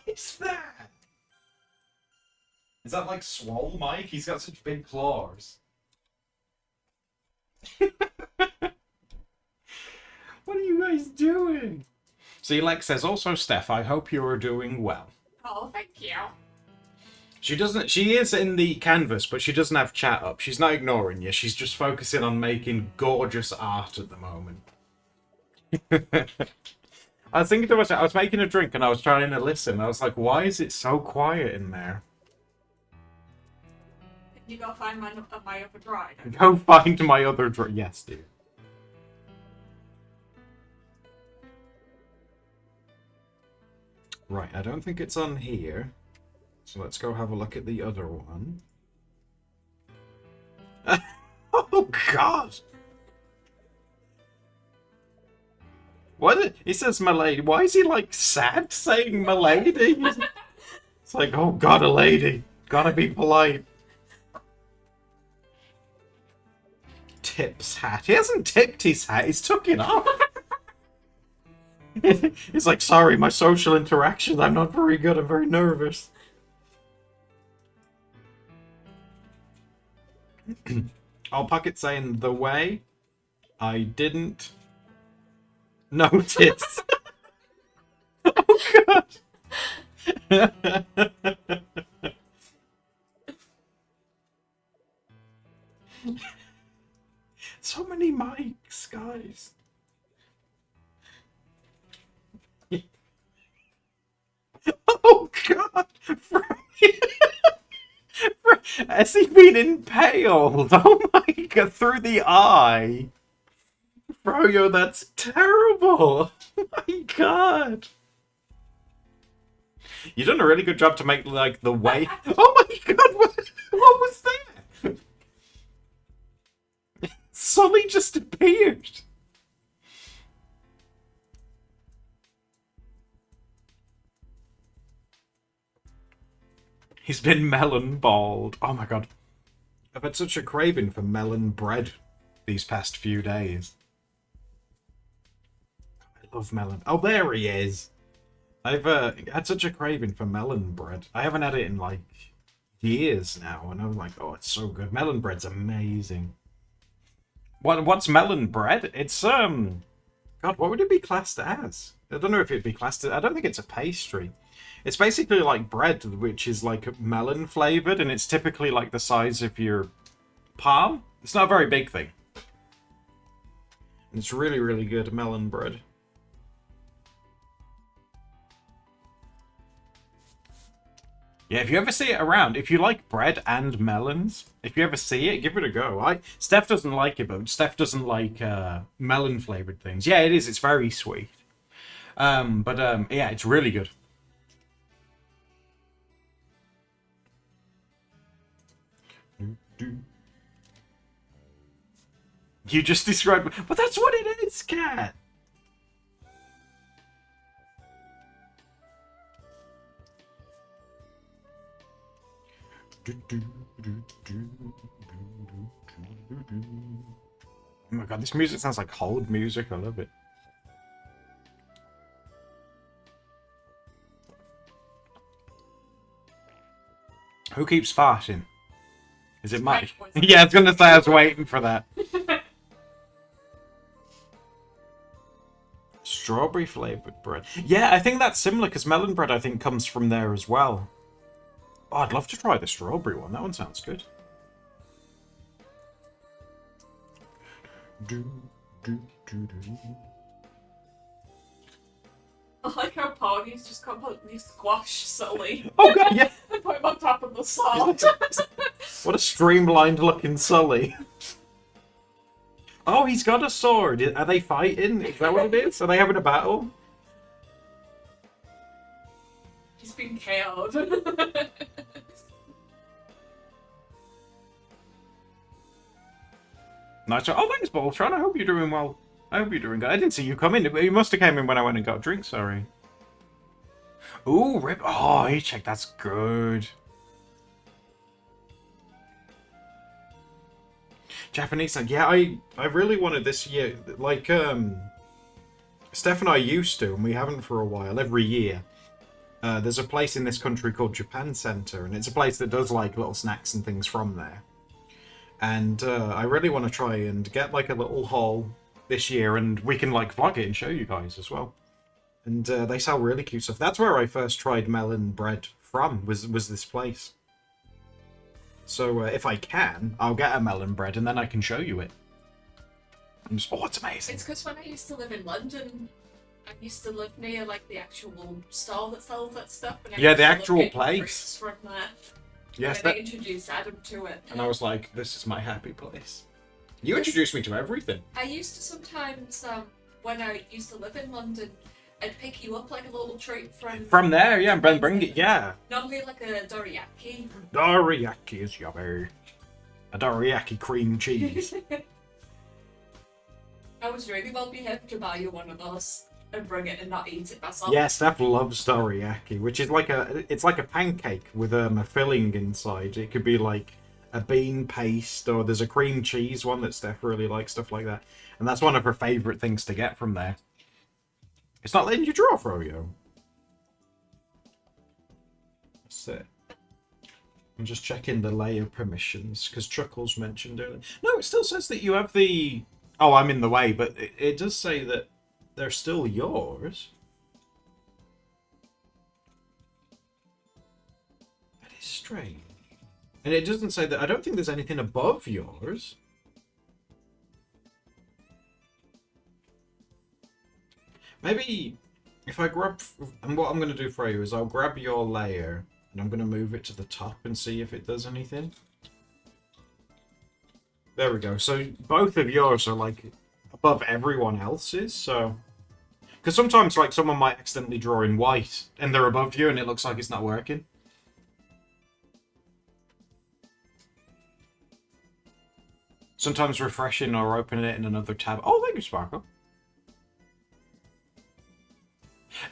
is that? Is that like Swole Mike? He's got such big claws. What are you guys doing? See, Lex says, also, Steph, I hope you are doing well. Oh, thank you. She is in the canvas, but she doesn't have chat up. She's not ignoring you. She's just focusing on making gorgeous art at the moment. I was thinking to myself, I was making a drink and I was trying to listen. I was like, why is it so quiet in there? Can you go find my other drawing? Go find my other drawing. Yes, dude. Right, I don't think it's on here. So let's go have a look at the other one. Oh, God! What? He says "milady." Why is he, like, sad saying "milady"? It's like, oh, God, a lady. Gotta be polite. Tips hat. He hasn't tipped his hat. He's took it off. He's like, sorry, my social interactions. I'm not very good. I'm very nervous. Oh, Pocket saying the way I didn't notice. Oh, God. So many mics, guys. Oh, God. Has he been impaled? Oh my God, through the eye. Froyo, that's terrible. Oh my God. You've done a really good job to make, like, the way... Oh my God, what was that? Sully just appeared. He's been melon balled. Oh my God. I've had such a craving for melon bread these past few days. I love melon. Oh, there he is. I've had such a craving for melon bread. I haven't had it in like years now, and I'm like, oh, it's so good. Melon bread's amazing. What's melon bread? It's God, what would it be classed as? I don't know if it'd be classed as, I don't think it's a pastry. It's basically like bread, which is like melon flavored, and it's typically like the size of your palm. It's not a very big thing. And it's really, really good melon bread. Yeah, if you ever see it around, if you like bread and melons, if you ever see it, give it a go. Steph doesn't like it, but Steph doesn't like melon flavored things. Yeah, it is. It's very sweet. Yeah, it's really good. You just described, but that's what it is, cat. Oh my god, this music sounds like hold music. I love it. Who keeps farting? Is it Mike? Yeah, I was gonna say I was waiting for that. Strawberry flavored bread. Yeah, I think that's similar because melon bread I think comes from there as well. Oh, I'd love to try the strawberry one. That one sounds good. I like how Pawnee's just completely squashed Sully. Oh god, yeah. And put him on top of the sword. What a streamlined looking Sully. Oh, he's got a sword. Are they fighting? Is that what it is? Are they having a battle? He's been KO'd. Nice. Oh, thanks, Boltron. I hope you're doing well. I hope you're doing good. I didn't see you come in. You must have came in when I went and got a drink, sorry. Ooh, rip. Oh, you check. That's good. Japanese song. Yeah, I really wanted this year. Like, Steph and I used to, and we haven't for a while, every year. There's a place in this country called Japan Center, and it's a place that does, like, little snacks and things from there. And I really want to try and get, like, a little haul this year, and we can, like, vlog it and show you guys as well. And they sell really cute stuff. That's where I first tried melon bread from, was this place. So if I can, I'll get a melon bread, and then I can show you it. Oh, it's amazing. It's because when I used to live in London, I used to live near, like, the actual stall that sells that stuff. And Yeah, the actual place. From there. Yes, and they introduced Adam to it. And I was like, this is my happy place. You introduced me to everything. I used to sometimes, when I used to live in London, I'd pick you up like a little treat from there, yeah, and bring it, yeah. Normally like a dorayaki. Dorayaki is yummy. A dorayaki cream cheese. I was really well behaved to buy you one of those and bring it and not eat it myself. Yeah, Steph loves dorayaki, which is like it's like a pancake with a filling inside. It could be like a bean paste, or there's a cream cheese one that Steph really likes, stuff like that. And that's one of her favourite things to get from there. It's not letting you draw, Froyo. That's it. I'm just checking the layer permissions, because Chuckles mentioned it. No, it still says that you have the... Oh, I'm in the way, but it does say that they're still yours. That is strange. And it doesn't say that... I don't think there's anything above yours. Maybe if I grab... And what I'm going to do for you is I'll grab your layer and I'm going to move it to the top and see if it does anything. There we go. So both of yours are like above everyone else's, so... Because sometimes like someone might accidentally draw in white and they're above you and it looks like it's not working. Sometimes refreshing or opening it in another tab. Oh, thank you, Sparkle.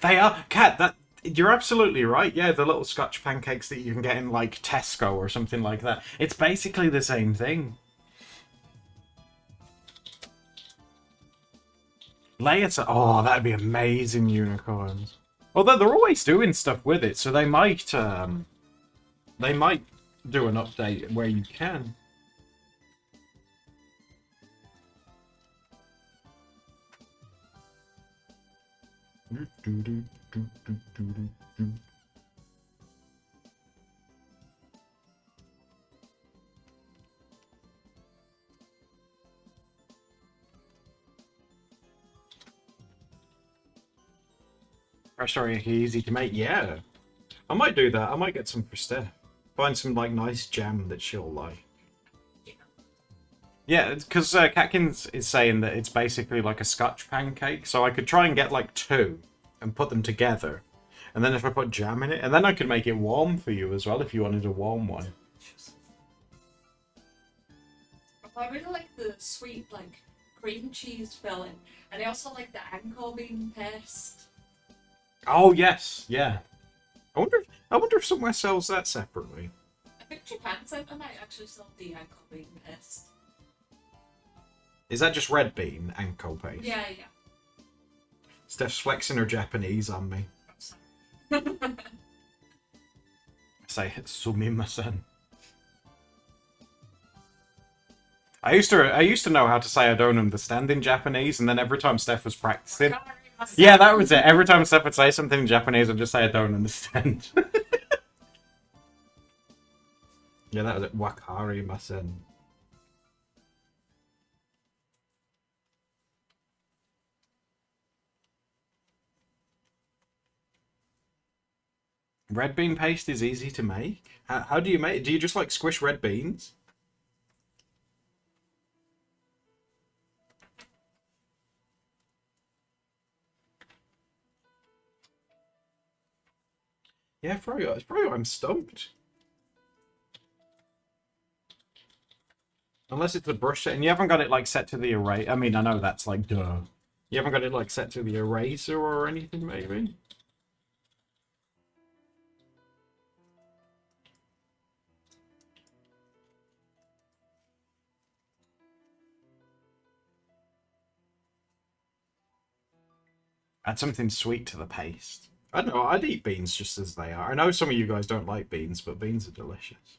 They are, Kat, you're absolutely right. Yeah, the little Scotch pancakes that you can get in like Tesco or something like that. It's basically the same thing. Layers. Oh, that'd be amazing unicorns. Although they're always doing stuff with it, so they might do an update where you can. Sorry, easy to make. Yeah, I might do that. I might get some for Steph. Find some like nice jam that she'll like. Yeah, because Catkins is saying that it's basically like a Scotch pancake, so I could try and get like 2 and put them together, and then if I put jam in it, and then I could make it warm for you as well if you wanted a warm one. I really like the sweet like cream cheese filling, and I also like the ancho bean paste. Oh yes, yeah. I wonder if somewhere sells that separately. I think Japan Center might actually sell the ancho bean paste. Is that just red bean anko paste? Yeah, yeah. Steph's flexing her Japanese on me. I'm sorry. Say sumimasen. I used to know how to say I don't understand in Japanese, and then every time Steph was practicing, yeah, that was it. Every time Steph would say something in Japanese, I'd just say I don't understand. Yeah, that was it. Wakarimasen. Red bean paste is easy to make. How do you make it? Do you just like squish red beans? Yeah, Froyo, I'm stumped. Unless it's a brush set, and you haven't got it like set to the eraser. I mean, I know that's like duh. You haven't got it like set to the eraser or anything, maybe? Add something sweet to the paste. I don't know, I'd eat beans just as they are. I know some of you guys don't like beans, but beans are delicious.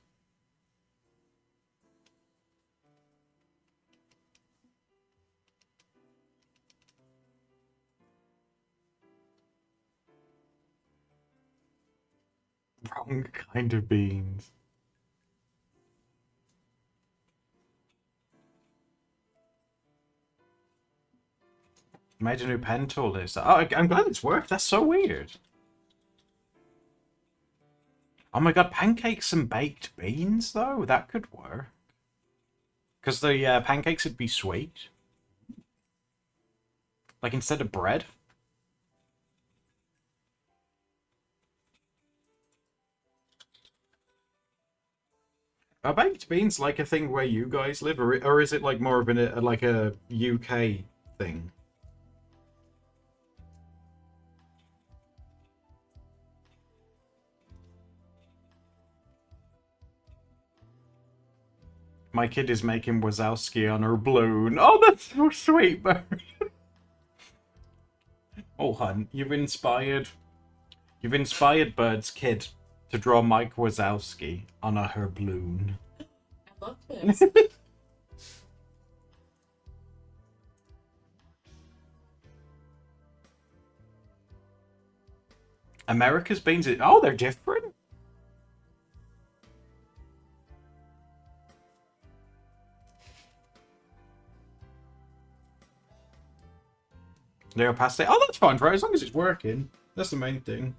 Wrong kind of beans. Made a new pen tool list. Oh, I'm glad it's worked. That's so weird. Oh my god, pancakes and baked beans, though? That could work. Because the pancakes would be sweet. Like, instead of bread. Are baked beans like a thing where you guys live? Or is it like more of like a UK thing? My kid is making Wazowski on her balloon. Oh, that's so sweet, Bird. Oh, hun, you've inspired Bird's kid to draw Mike Wazowski on her balloon. I love this. America's beans. Oh, they're different. They're past it. Oh, that's fine, right? As long as it's working. That's the main thing.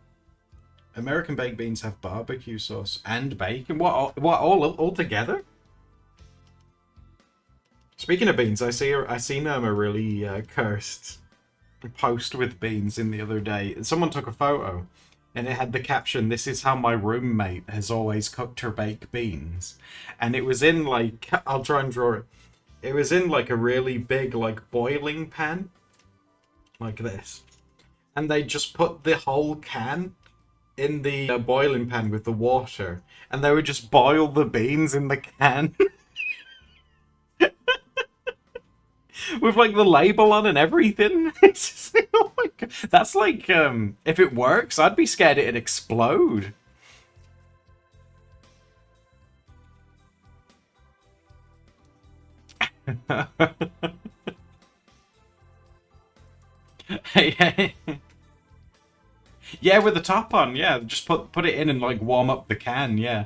American baked beans have barbecue sauce and bacon. What all together? Speaking of beans, I seen a really cursed post with beans in the other day. Someone took a photo, and it had the caption, "This is how my roommate has always cooked her baked beans," and it was in like, I'll try and draw it. It was in like a really big like boiling pan, like this, and they just put the whole can in the boiling pan with the water, and they would just boil the beans in the can. With like the label on and everything. It's just, oh my God. That's like, if it works, I'd be scared it'd explode. Hey, yeah, with the top on, yeah. Just put it in and like warm up the can, yeah.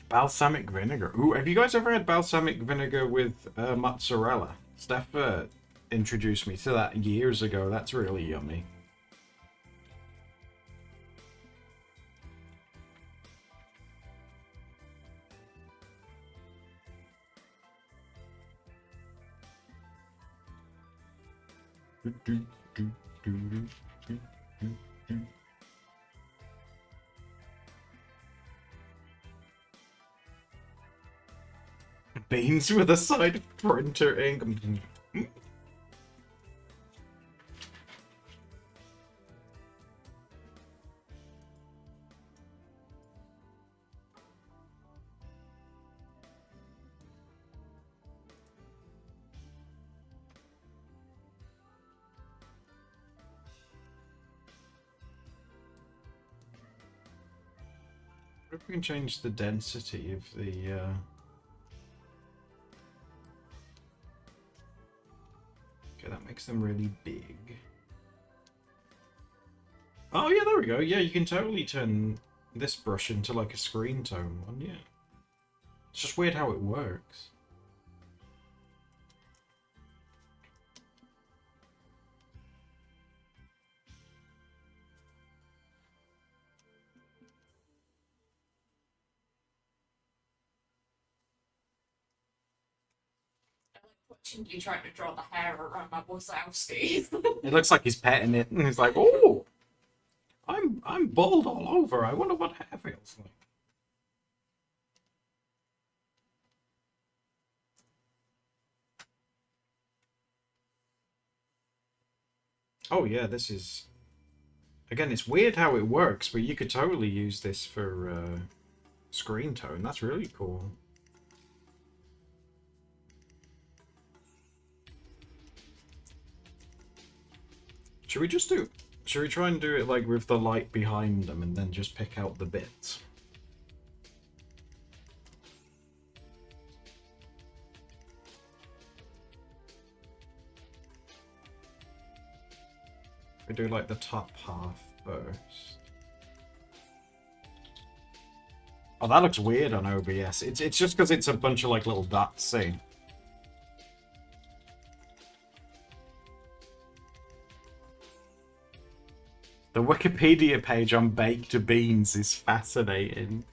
Balsamic vinegar. Ooh, have you guys ever had balsamic vinegar with mozzarella? Steph introduced me to that years ago. That's really yummy. Beans with a side of printer ink. What if we can change the density of the Okay, that makes them really big. Oh yeah, there we go. Yeah, you can totally turn this brush into like a screen tone one, yeah. It's just weird how it works. Watching you trying to draw the hair around my Wazowski. It looks like he's petting it, and he's like, "Oh, I'm bald all over. I wonder what hair feels like." Oh yeah, this is... Again, it's weird how it works, but you could totally use this for screen tone. That's really cool. Should we just do... Should we try and do it like with the light behind them and then just pick out the bits? We do like the top half first. Oh, that looks weird on OBS. It's just because it's a bunch of like little dots, see? The Wikipedia page on baked beans is fascinating.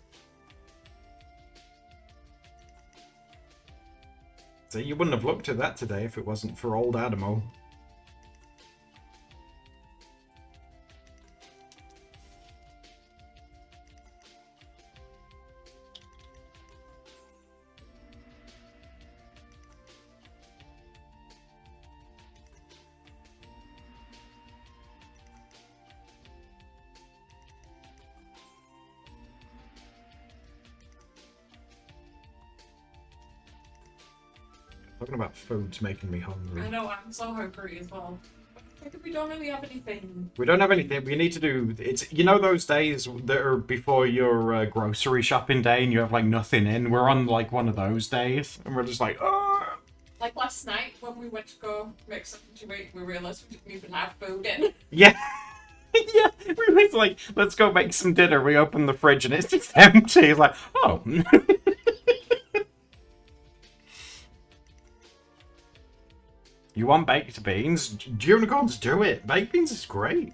So you wouldn't have looked at that today if it wasn't for old Adamo. Talking about food's making me hungry. I know, I'm so hungry as well. We don't really have anything. We don't have anything. We need to do... It's, you know those days that are before your grocery shopping day and you have like nothing in? We're on like one of those days and we're just like, oh. Like last night when we went to go make something to eat, we realised we didn't even have food in. Yeah. Yeah, we was like, let's go make some dinner. We open the fridge and it's just empty. It's like, oh. You want baked beans? Unicorns, do it. Baked beans is great.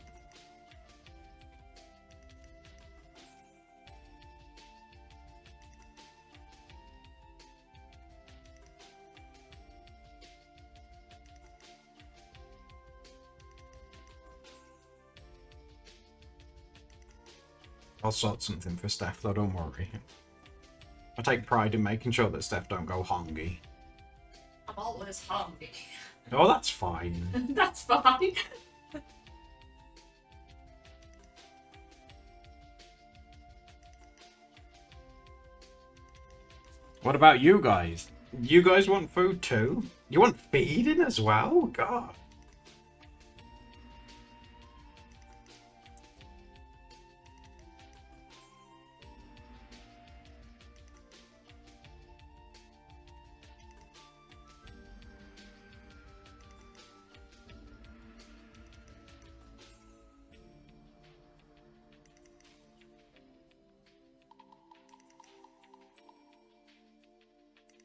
I'll sort something for Steph, though, don't worry. I take pride in making sure that Steph don't go hungry. I'm always hungry. Oh, that's fine. That's fine. What about you guys? You guys want food too? You want feeding as well? God.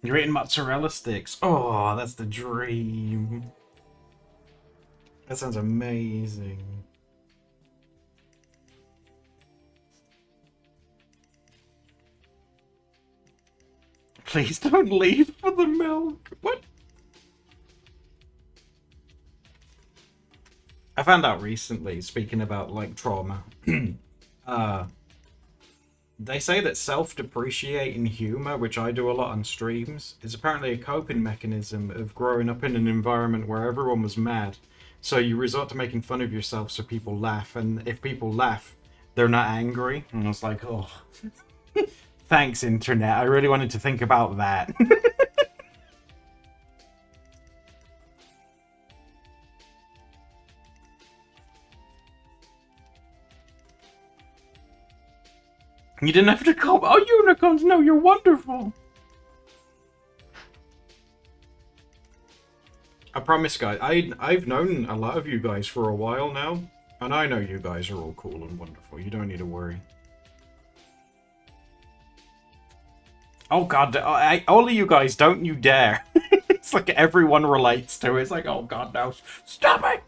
You're eating mozzarella sticks. Oh, that's the dream. That sounds amazing. Please don't leave for the milk. What? I found out recently, speaking about like trauma, they say that self-depreciating humor, which I do a lot on streams, is apparently a coping mechanism of growing up in an environment where everyone was mad. So you resort to making fun of yourself so people laugh, and if people laugh, they're not angry. And I was like, oh, thanks, internet. I really wanted to think about that. You didn't have to come. Oh, unicorns! No, you're wonderful. I promise, guys. I've known a lot of you guys for a while now, and I know you guys are all cool and wonderful. You don't need to worry. Oh God! All of you guys, don't you dare! It's like everyone relates to it. It's like, oh God, no! Stop it!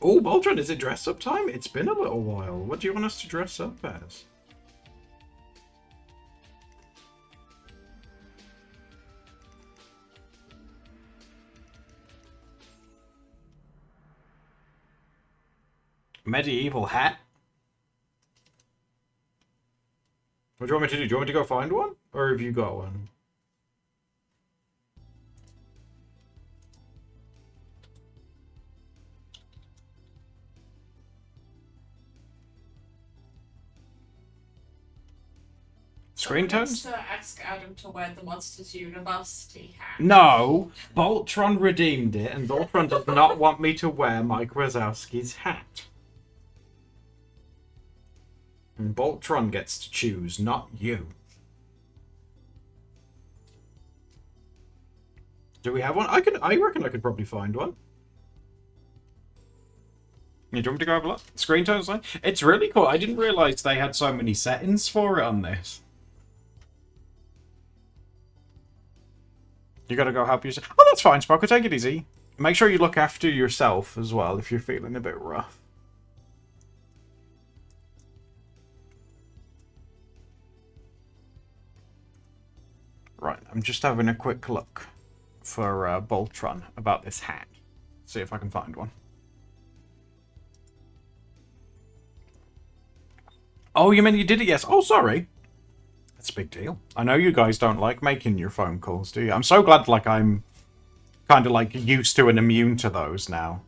Oh, Voltron, is it dress up time? It's been a little while. What do you want us to dress up as? Medieval hat? What do you want me to do? Do you want me to go find one? Or have you got one? Screen tones? To ask Adam to wear the Monsters University hat. No! Voltron redeemed it, and Voltron does not want me to wear Mike Wazowski's hat. And Voltron gets to choose, not you. Do we have one? I reckon I could probably find one. Yeah, do you want me to go have a look? Screen tones line? It's really cool. I didn't realise they had so many settings for it on this. You gotta go help yourself. Oh, that's fine, Spock. Take it easy. Make sure you look after yourself as well if you're feeling a bit rough. Right, I'm just having a quick look for Voltron about this hat. See if I can find one. Oh, you mean you did it? Yes. Oh, sorry. That's a big deal. I know you guys don't like making your phone calls, do you? I'm so glad, like, I'm kind of, like, used to and immune to those now.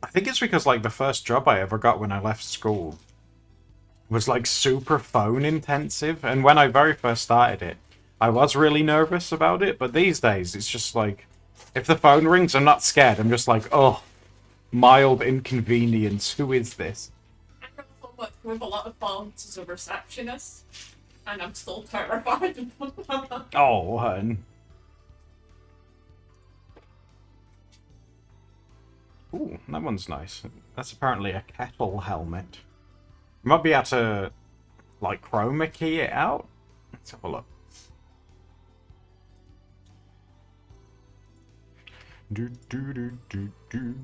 I think it's because, like, the first job I ever got when I left school was, like, super phone intensive. And when I very first started it, I was really nervous about it. But these days, it's just, like, if the phone rings, I'm not scared. I'm just like, oh, mild inconvenience. Who is this? With a lot of phones as a receptionist, and I'm still terrified. Oh, hun. Ooh, that one's nice. That's apparently a kettle helmet. You might be able to, like, chroma key it out. Let's have a look. Do do do do do.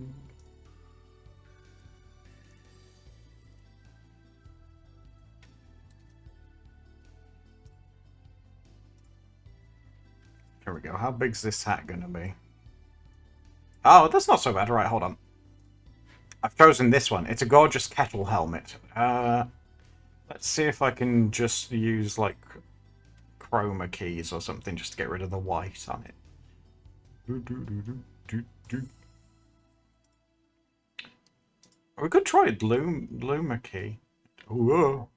Here we go. How big's this hat gonna be? Oh, that's not so bad. Right, hold on. I've chosen this one. It's a gorgeous kettle helmet. Let's see if I can just use, like, chroma keys or something just to get rid of the white on it. We could try Luma key. Whoa.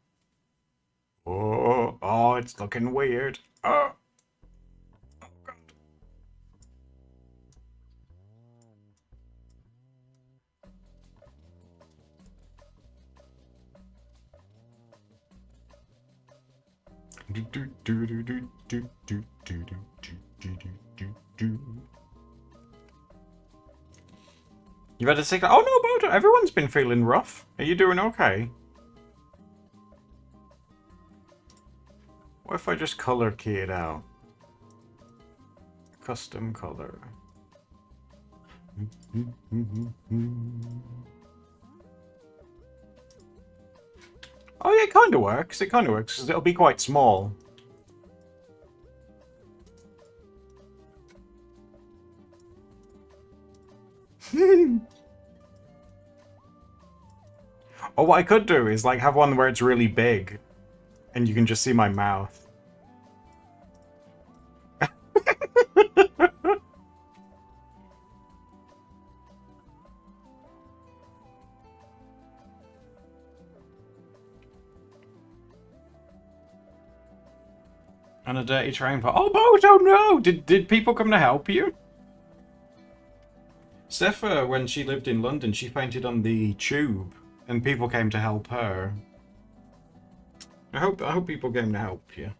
Oh, oh, it's looking weird. Oh. Oh God. You've had a sick. Oh no, Bodo, everyone's been feeling rough. Are you doing okay? What if I just color key it out? Custom color. Oh yeah, it kind of works. It kind of works because it'll be quite small. Or what I could do is like have one where it's really big and you can just see my mouth. And a dirty train for oh no! Did people come to help you? Steph, when she lived in London, she fainted on the tube, and people came to help her. I hope people came to help you.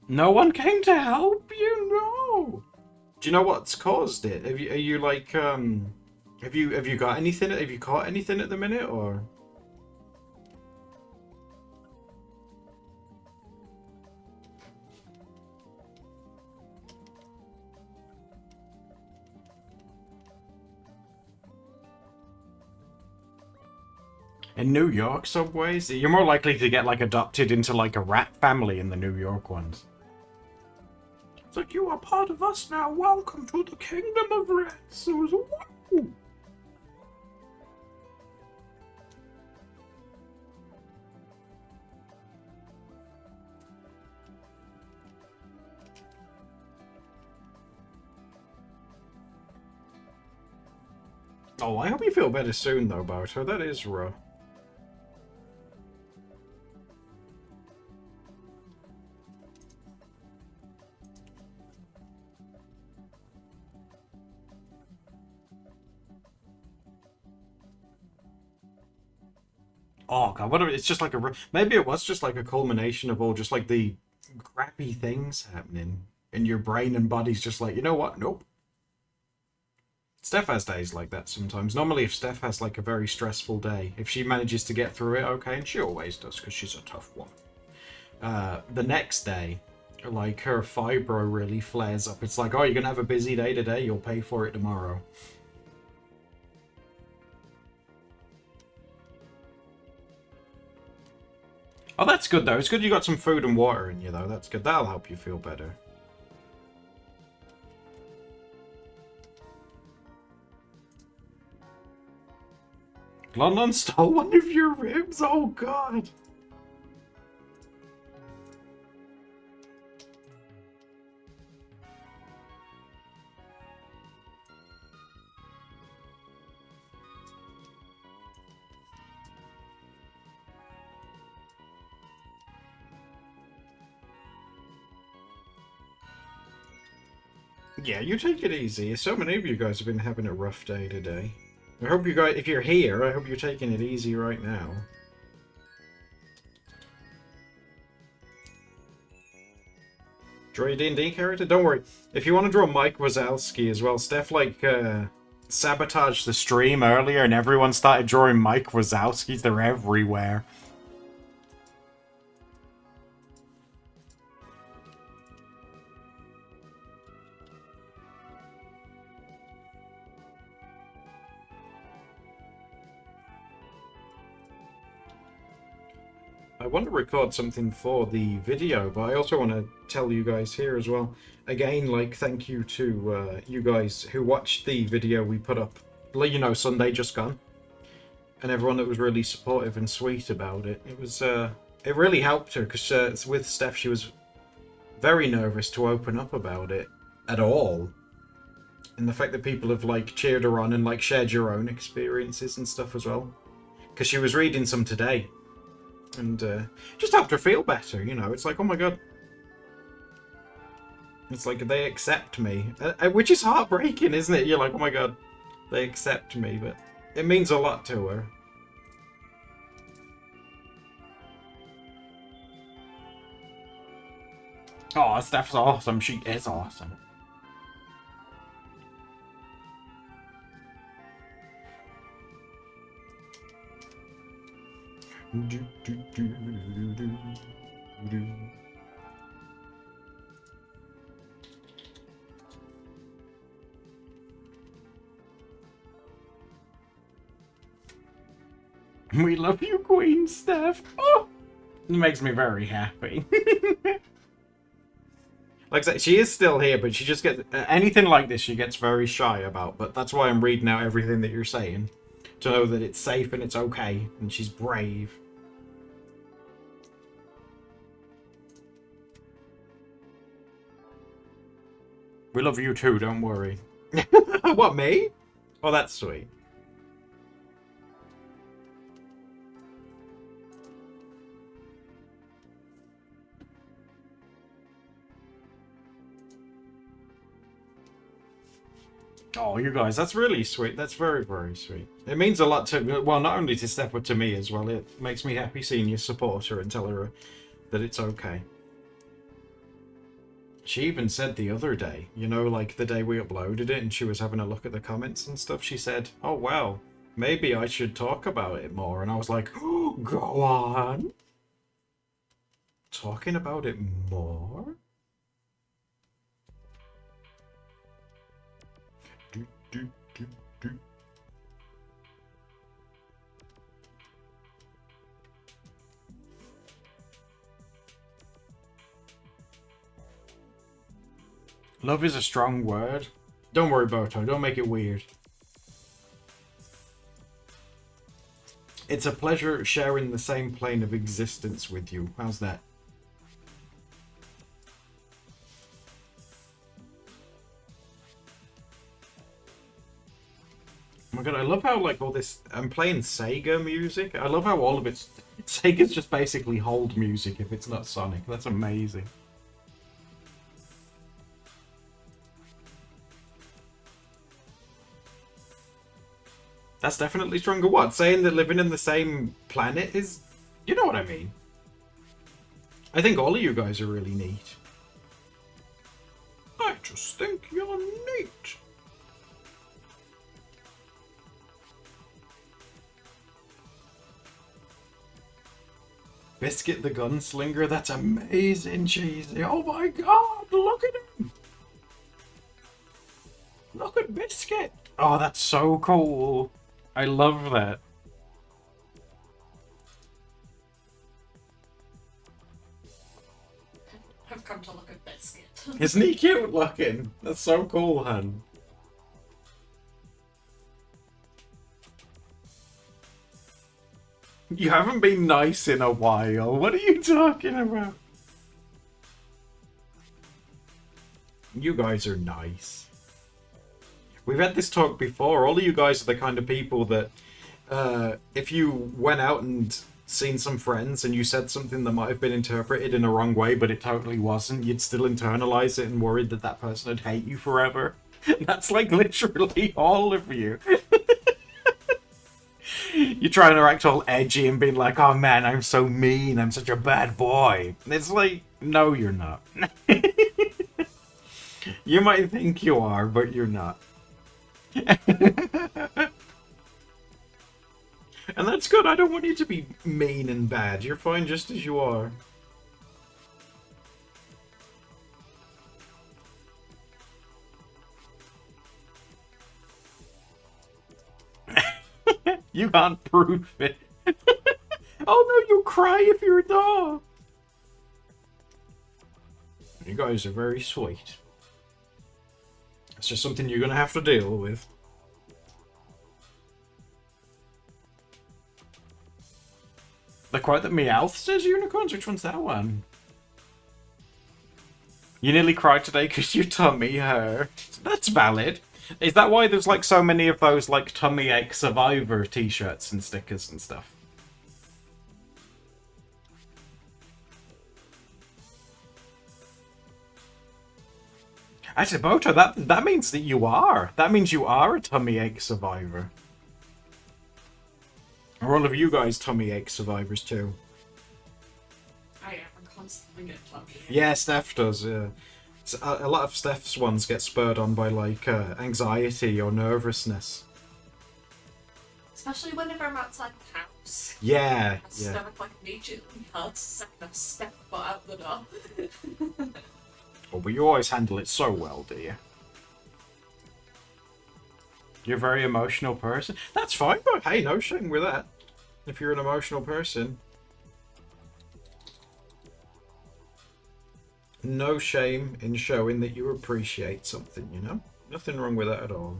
No one came to help you. No. Do you know what's caused it? Are you like have you got anything? Have you caught anything at the minute or? In New York subways, you're more likely to get like adopted into like a rat family in the New York ones. It's like you are part of us now. Welcome to the kingdom of rats. It was woo. Oh, I hope you feel better soon though, Barto. That is rough. Oh god, what? It's just like a. Maybe it was just like a culmination of all just like the crappy things happening, and your brain and body's just like, you know what? Nope. Steph has days like that sometimes. Normally, if Steph has like a very stressful day, if she manages to get through it, okay, and she always does because she's a tough one. The next day, like her fibro really flares up. It's like, oh, you're gonna have a busy day today. You'll pay for it tomorrow. Oh, that's good, though. It's good you got some food and water in you, though. That's good. That'll help you feel better. London stole one of your ribs? Oh, God. Yeah, you take it easy. So many of you guys have been having a rough day today. I hope you guys, if you're here, I hope you're taking it easy right now. Draw your D&D character? Don't worry. If you want to draw Mike Wazowski as well, Steph, like, sabotaged the stream earlier and everyone started drawing Mike Wazowskis. They're everywhere. I want to record something for the video, but I also want to tell you guys here as well. Again, like, thank you to you guys who watched the video we put up, you know, Sunday just gone. And everyone that was really supportive and sweet about it. It was it really helped her because with Steph, she was very nervous to open up about it at all. And the fact that people have like cheered her on and like shared your own experiences and stuff as well. Because she was reading some today. And just helped her feel better, you know. It's like, oh my god. It's like they accept me. Which is heartbreaking, isn't it? You're like, oh my god, they accept me. But it means a lot to her. Oh, Steph's awesome. She is awesome. We love you, Queen Steph. Oh, it makes me very happy. Like I said, she is still here, but she just gets anything like this. She gets very shy about. But that's why I'm reading out everything that you're saying, to know that it's safe and it's okay, and she's brave. We love you too. Don't worry. What, me? Oh, that's sweet. Oh, you guys, that's really sweet. That's very, very sweet. It means a lot to, well, not only to Steph, but to me as well. It makes me happy seeing you support her and tell her that it's okay. She even said the other day, you know, like the day we uploaded it and she was having a look at the comments and stuff, she said, oh, wow, maybe I should talk about it more. And I was like, oh, go on. Talking about it more? Love is a strong word. Don't worry, Boto. Don't make it weird. It's a pleasure sharing the same plane of existence with you. How's that? Oh my god, I love how like all this... I'm playing Sega music. I love how all of it's... Sega's just basically hold music if it's not Sonic. That's amazing. That's definitely stronger. What? Saying that living in the same planet is... You know what I mean. I think all of you guys are really neat. I just think you're neat. Biscuit the Gunslinger, that's amazing, cheesy. Oh my god, look at him. Look at Biscuit. Oh, that's so cool. I love that. I've come to look at Biscuit. Isn't he cute looking? That's so cool, hun. You haven't been nice in a while. What are you talking about? You guys are nice. We've had this talk before. All of you guys are the kind of people that if you went out and seen some friends and you said something that might have been interpreted in a wrong way, but it totally wasn't, you'd still internalize it and worried that that person would hate you forever. That's like literally all of you. You're trying to act all edgy and being like, oh man, I'm so mean, I'm such a bad boy. And it's like, no, you're not. You might think you are, but you're not. And that's good. I don't want you to be mean and bad. You're fine just as you are. You can't prove it. Oh no, you'll cry if you're a dog. You guys are very sweet. It's just something you're going to have to deal with. The quote that Meowth says unicorns? Which one's that one? You nearly cried today because your tummy hurt. That's valid. Is that why there's like so many of those like tummy ache survivor t-shirts and stickers and stuff? Actually, Boto, that means that you are. That means you are a tummy ache survivor. Are all of you guys tummy ache survivors too? I am. I constantly get tummy ache. Yeah, Steph does. Yeah. So, a lot of Steph's ones get spurred on by like anxiety or nervousness. Especially whenever I'm outside the house. Yeah, My yeah. stomach like immediately hurts the second I step foot out the door. Oh, but you always handle it so well, do you? You're a very emotional person. That's fine, but hey, no shame with that. If you're an emotional person. No shame in showing that you appreciate something, you know? Nothing wrong with that at all.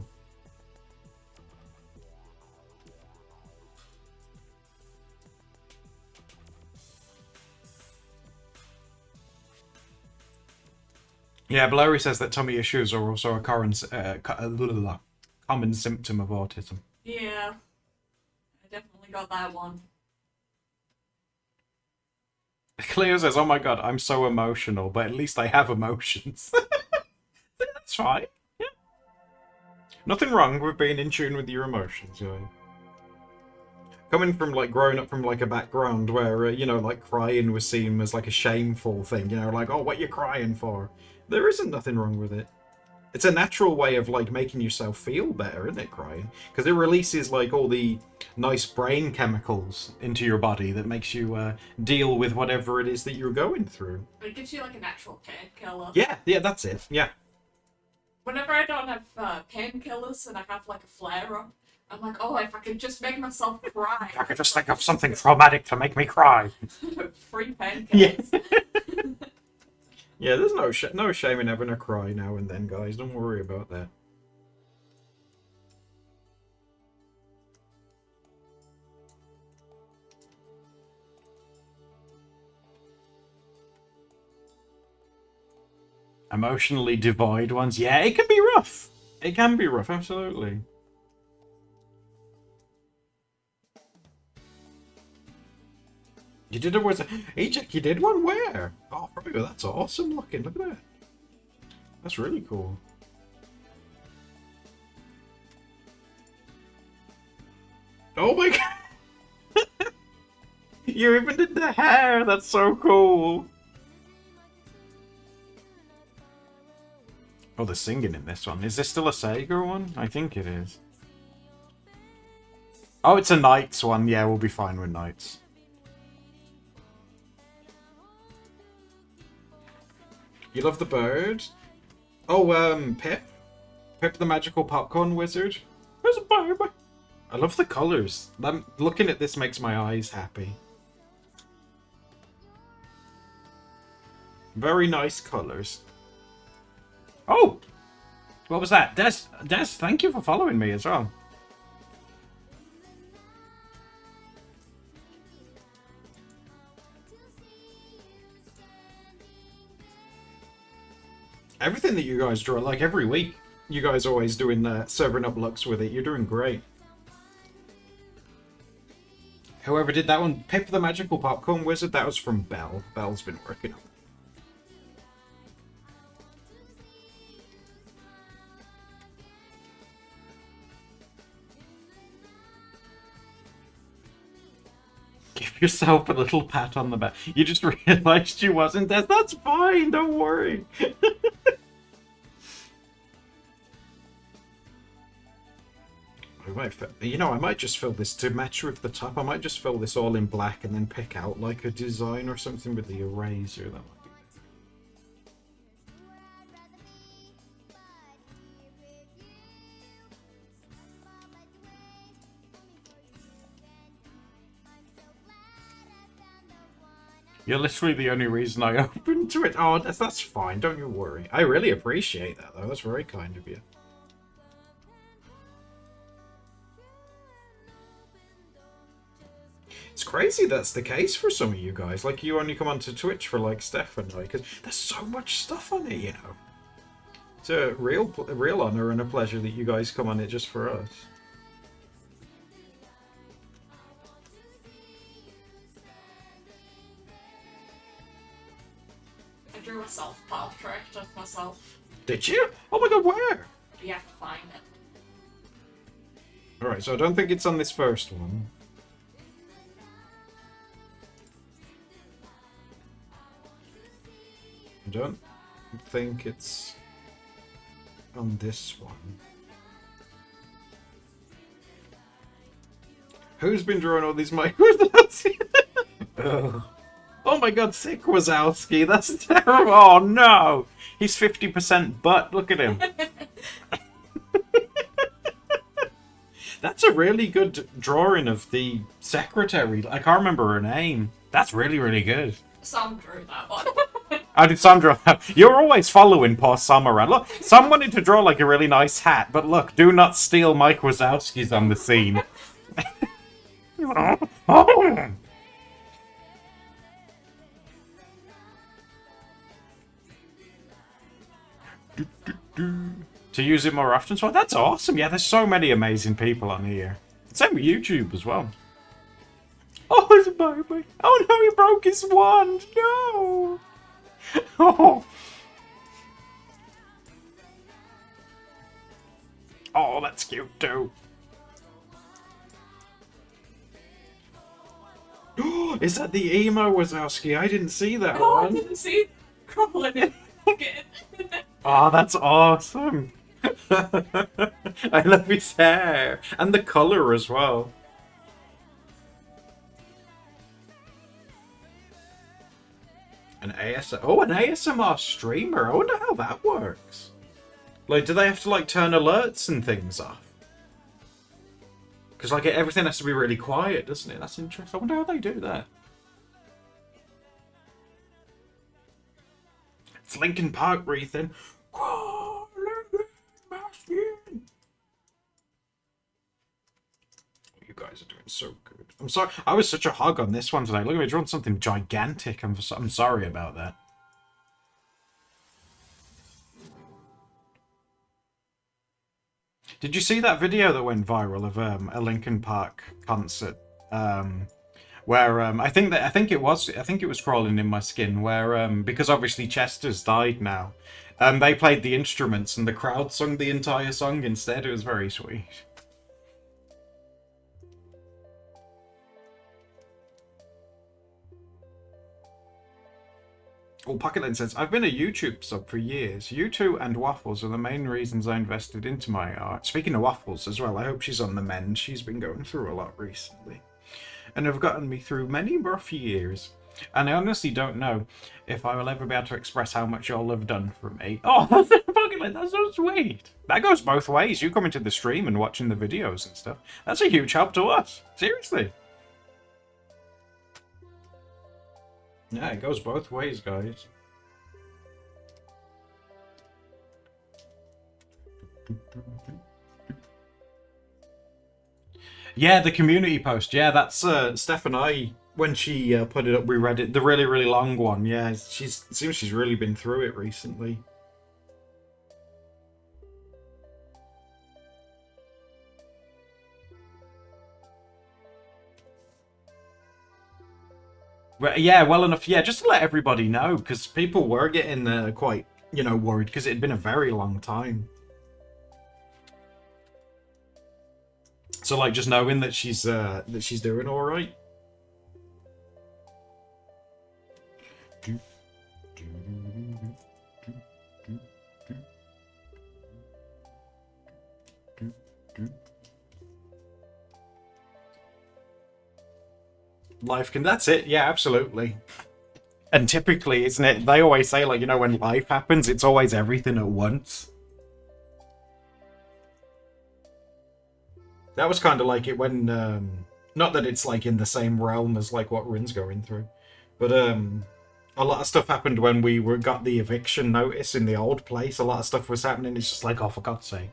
Yeah, Blurry says that tummy issues are also a common symptom of autism. Yeah. I definitely got that one. Cleo says, oh my god, I'm so emotional, but at least I have emotions. That's fine. Yeah. Nothing wrong with being in tune with your emotions, you know. Coming from, like, growing up from, like, a background where, you know, like, crying was seen as, like, a shameful thing, you know, like, oh, what you crying for? There isn't nothing wrong with it. It's a natural way of, like, making yourself feel better, isn't it, crying? Because it releases, like, all the nice brain chemicals into your body that makes you deal with whatever it is that you're going through. It gives you like a natural painkiller. Yeah, that's it. Yeah. Whenever I don't have painkillers and I have like a flare up, I'm like, oh, if I could just make myself cry. I could just think of something traumatic to make me cry. Free painkillers. Yeah. Yeah, there's no shame in having a cry now and then, guys. Don't worry about that. Emotionally devoid ones. Yeah, it can be rough. It can be rough, absolutely. You did a Hey, Jack, you did one? Where? Oh, bro, that's awesome looking. Look at that. That's really cool. Oh my god! You even did the hair! That's so cool! Oh, the singing in this one. Is this still a Sega one? I think it is. Oh, it's a Knights one. Yeah, we'll be fine with Knights. You love the bird? Oh, Pip? Pip the magical popcorn wizard? Where's a bird? I love the colours. Looking at this makes my eyes happy. Very nice colours. Oh! What was that? Des, thank you for following me as well. Everything that you guys draw, like every week, you guys always doing serving up looks with it. You're doing great. Whoever did that one, Pip the Magical Popcorn Wizard, that was from Belle. Belle's been working on it. Give yourself a little pat on the back. You just realised you wasn't dead. That's fine, don't worry. I might just fill this to match with the top. I might just fill this all in black and then pick out like a design or something with the eraser. That might be You're literally the only reason I opened to it. Oh, that's fine. Don't you worry. I really appreciate that, though. That's very kind of you. It's crazy that's the case for some of you guys. Like, you only come onto Twitch for, like, Steph and I, because there's so much stuff on it, you know. It's a real honor and a pleasure that you guys come on it just for us. I drew a self-portrait of myself. Did you? Oh my god, where? You have to find it. Alright, so I don't think it's on this first one. I don't think it's on this one. Who's been drawing all these micros? Oh my god, sick Wazowski, that's terrible. Oh no! He's 50% butt, look at him. That's a really good drawing of the secretary. I can't remember her name. That's really, really good. Sam drew that one. How did Sam draw that? You're always following poor Sam around. Look, Sam wanted to draw like a really nice hat, but look, do not steal Mike Wazowski's on the scene. To use it more often. So that's awesome. Yeah, there's so many amazing people on here. Same with YouTube as well. Oh, it's a baby. Oh no, he broke his wand. No. Oh. Oh, that's cute too. Is that the emo Wazowski? I didn't see that Oh, I one. didn't see it crawling in again. Oh, that's awesome. I love his hair. And the colour as well. An ASMR streamer. I wonder how that works. Like, do they have to, like, turn alerts and things off? Because, like, everything has to be really quiet, doesn't it? That's interesting. I wonder how they do that. It's Linkin Park breathing. You guys are doing so good. I'm sorry. I was such a hog on this one today. Look at me drawing something gigantic. I'm sorry about that. Did you see that video that went viral of a Linkin Park concert? Where I think it was Crawling in My Skin, where because obviously Chester's died now, they played the instruments and the crowd sung the entire song instead. It was very sweet. Well, Pocketline says, I've been a YouTube sub for years. You two and Waffles are the main reasons I invested into my art. Speaking of Waffles as well, I hope she's on the mend. She's been going through a lot recently. And have gotten me through many rough years. And I honestly don't know if I will ever be able to express how much y'all have done for me. Oh, Pocketline, that's so sweet. That goes both ways. You coming to the stream and watching the videos and stuff. That's a huge help to us. Seriously. Yeah, it goes both ways, guys. Yeah, the community post. Yeah, that's Steph and I, when she put it up, we read it. The really, really long one. Yeah, it seems she's really been through it recently. Yeah, well enough. Yeah, just to let everybody know, because people were getting quite, worried, because it had been a very long time. So, like, just knowing that she's doing all right. Life can. That's it. Yeah, absolutely. And typically, isn't it? They always say, like, when life happens, it's always everything at once. That was kind of like it when, not that it's like in the same realm as like what Rin's going through, but a lot of stuff happened when we got the eviction notice in the old place. A lot of stuff was happening. It's just like, oh, for God's sake.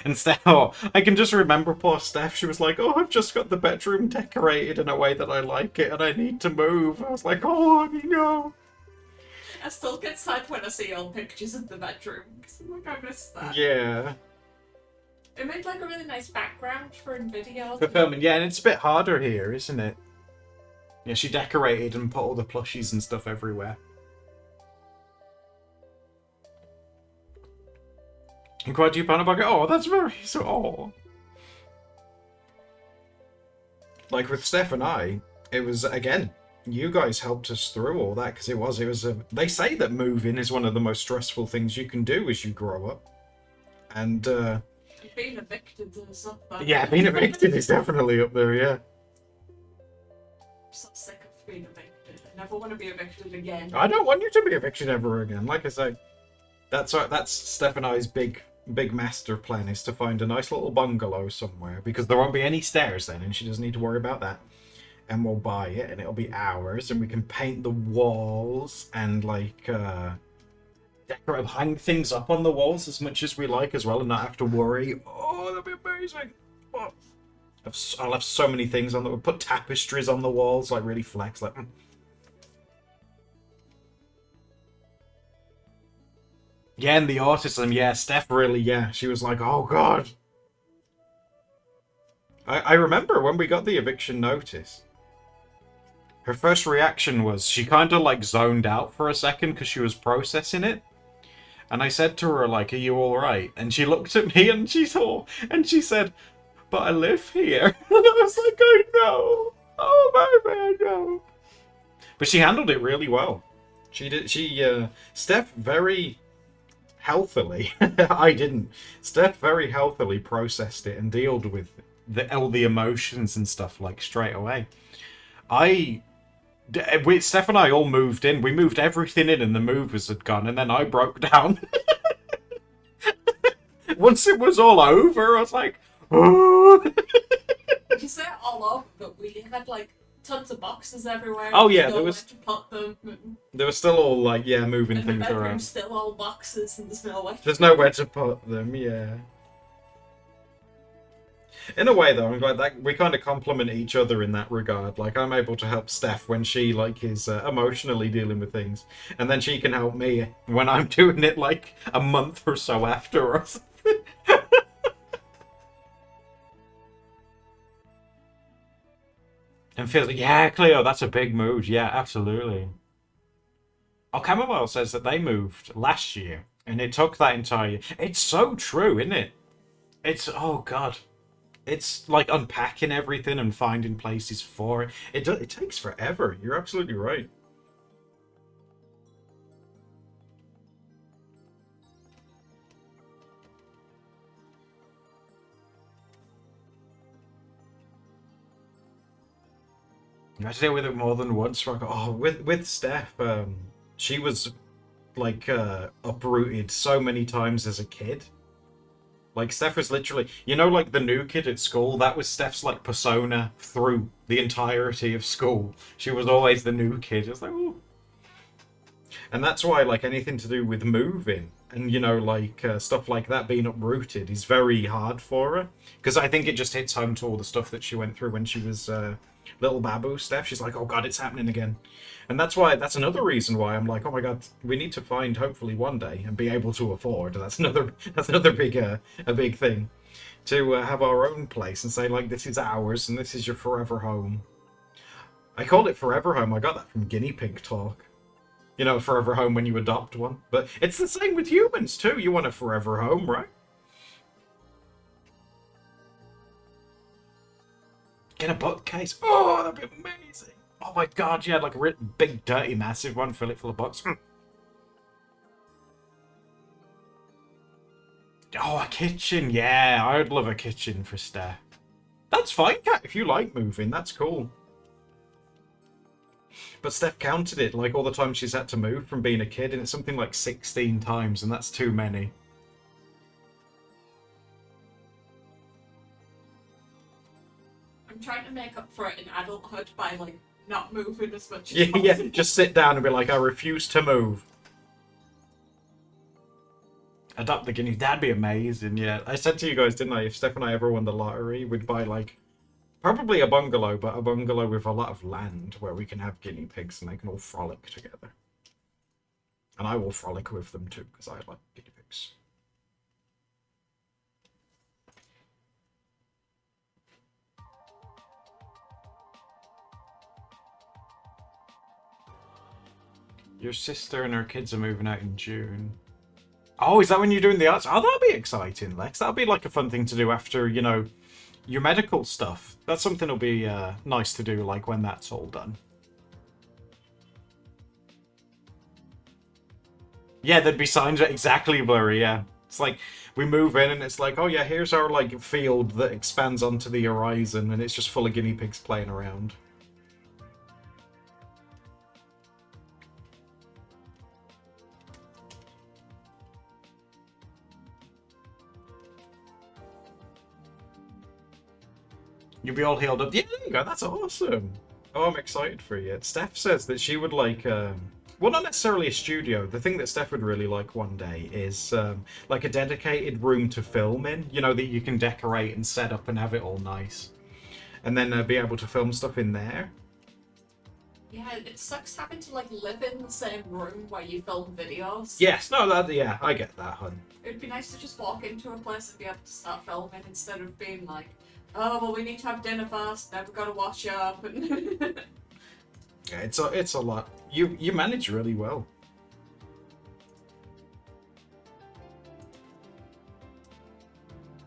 And Steph, oh, I can just remember poor Steph. She was like, "Oh, I've just got the bedroom decorated in a way that I like it, and I need to move." I was like, "Oh, no." I still get sad when I see old pictures of the bedroom, because I'm like, I missed that. Yeah. It made like a really nice background for video. For filming, yeah, and it's a bit harder here, isn't it? Yeah, she decorated and put all the plushies and stuff everywhere. And quite you Panabucket, oh, that's very so. Oh. Like with Steph and I, it was again. You guys helped us through all that because it was. They say that moving is one of the most stressful things you can do as you grow up, and being evicted is up there. yeah, being evicted is definitely up there. Yeah. I'm so sick of being evicted. I never want to be evicted again. I don't want you to be evicted ever again. Like I say, that's Steph and I's big master plan is to find a nice little bungalow somewhere because there won't be any stairs then, and she doesn't need to worry about that. And we'll buy it, and it'll be ours, and we can paint the walls and like decorate, hang things up on the walls as much as we like as well, and not have to worry. Oh, that'd be amazing! Oh. I'll have so many things on that. We'll put tapestries on the walls, like really flex, like. Yeah, and the autism, yeah, Steph really, yeah, she was like, oh god. I remember when we got the eviction notice. Her first reaction was she kind of like zoned out for a second because she was processing it. And I said to her, like, are you alright? And she looked at me and she said, but I live here. And I was like, I know. Oh my man, no. But she handled it really well. Steph very healthily, I didn't. Steph very healthily processed it and dealt with all the emotions and stuff like straight away. Steph and I all moved in. We moved everything in and the movers had gone, and then I broke down. Once it was all over, I was like, oh. You say it all over, but we had like tons of boxes everywhere. Oh yeah, there was. To put them. They were still all like, yeah, moving and things the bedroom's around. Still all boxes, and there's nowhere. There's nowhere to put them. Yeah. In a way, though, I'm glad that we kind of complement each other in that regard. Like, I'm able to help Steph when she, like, is emotionally dealing with things. And then she can help me when I'm doing it, like, a month or so after or something. And feels like, yeah, Cleo, that's a big move. Yeah, absolutely. Oh, Chamomile says that they moved last year. And it took that entire year. It's so true, isn't it? It's, oh, God. It's like unpacking everything and finding places for it. It takes forever. You're absolutely right. You have to deal with it more than once. Oh, with Steph, she was like uprooted so many times as a kid. Like, Steph was literally, you know, like the new kid at school, that was Steph's, like, persona through the entirety of school. She was always the new kid. It's like, ooh. And that's why, like, anything to do with moving and, you know, like, stuff like that being uprooted is very hard for her. Because I think it just hits home to all the stuff that she went through when she was little Babu Steph. She's like, oh, God, it's happening again. And that's another reason why I'm like, oh my god, we need to find hopefully one day and be able to afford. That's another big a big thing to have our own place and say like this is ours and this is your forever home. I called it forever home. I got that from Guinea Pig Talk. You know, forever home when you adopt one. But it's the same with humans too. You want a forever home, right? Get a bookcase. Oh, that'd be amazing. Oh my god, yeah, like a big, dirty, massive one, fill it full of books. Oh, a kitchen, yeah, I'd love a kitchen for Steph. That's fine, Kat, if you like moving, that's cool. But Steph counted it, like all the times she's had to move from being a kid, and it's something like 16 times, and that's too many. I'm trying to make up for it in adulthood by, like, not moving as much as Yeah, possible. just sit down and be like, I refuse to move. Adopt the guinea. That'd be amazing. Yeah, I said to you guys, didn't I? If Steph and I ever won the lottery, we'd buy like probably a bungalow, but a bungalow with a lot of land where we can have guinea pigs and they can all frolic together. And I will frolic with them too because I like guinea pigs. Your sister and her kids are moving out in June. Oh, is that when you're doing the arts? Oh, that'll be exciting, Lex. That'll be like a fun thing to do after, you know, your medical stuff. That's something that'll be nice to do, like, when that's all done. Yeah, there'd be signs that exactly blurry, yeah. It's like, we move in and it's like, oh yeah, here's our, like, field that expands onto the horizon and it's just full of guinea pigs playing around. You'll be all healed up. Yeah, there you go. That's awesome. Oh, I'm excited for you. Steph says that she would like, well, not necessarily a studio. The thing that Steph would really like one day is like a dedicated room to film in. You know, that you can decorate and set up and have it all nice. And then be able to film stuff in there. Yeah, it sucks having to like live in the same room where you film videos. Yes, no, that, yeah, I get that, hun. It'd be nice to just walk into a place and be able to start filming instead of being like, oh, well, we need to have dinner first, then we've got to wash up. And Yeah, it's a lot. You manage really well.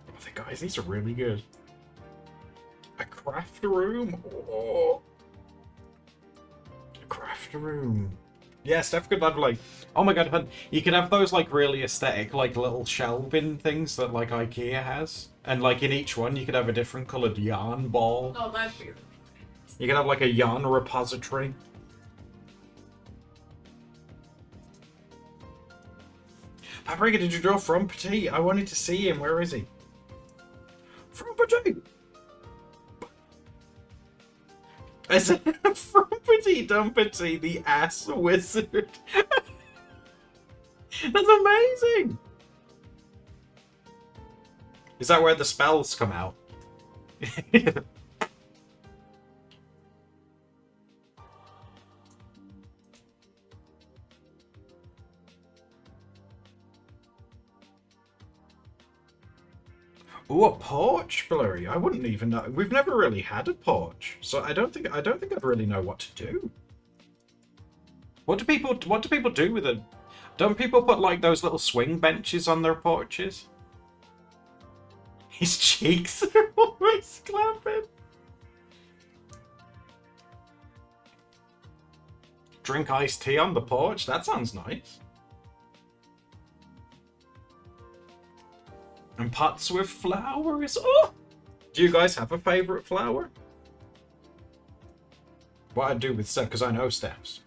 Oh, the guys, these are really good. A craft room. Oh, a craft room. Yeah, Steph could have like, oh my god, hun, you could have those like really aesthetic like little shelving things that like IKEA has, and like in each one you could have a different coloured yarn ball. oh, that'd be. You could have like a yarn repository. Paprika, did you draw Frumpty? I wanted to see him. Where is he? Frumpty! Is it Frumpty Dumpty, the ass wizard? That's amazing! Is that where the spells come out? Ooh, a porch, Blurry. I wouldn't even know. We've never really had a porch, so I don't think I'd really know what to do. What do people do with it? Don't people put like those little swing benches on their porches? His cheeks are always clapping. Drink iced tea on the porch? That sounds nice. And pots with flowers. Oh! Do you guys have a favourite flower? What I'd do with Steph, because I know Steph's,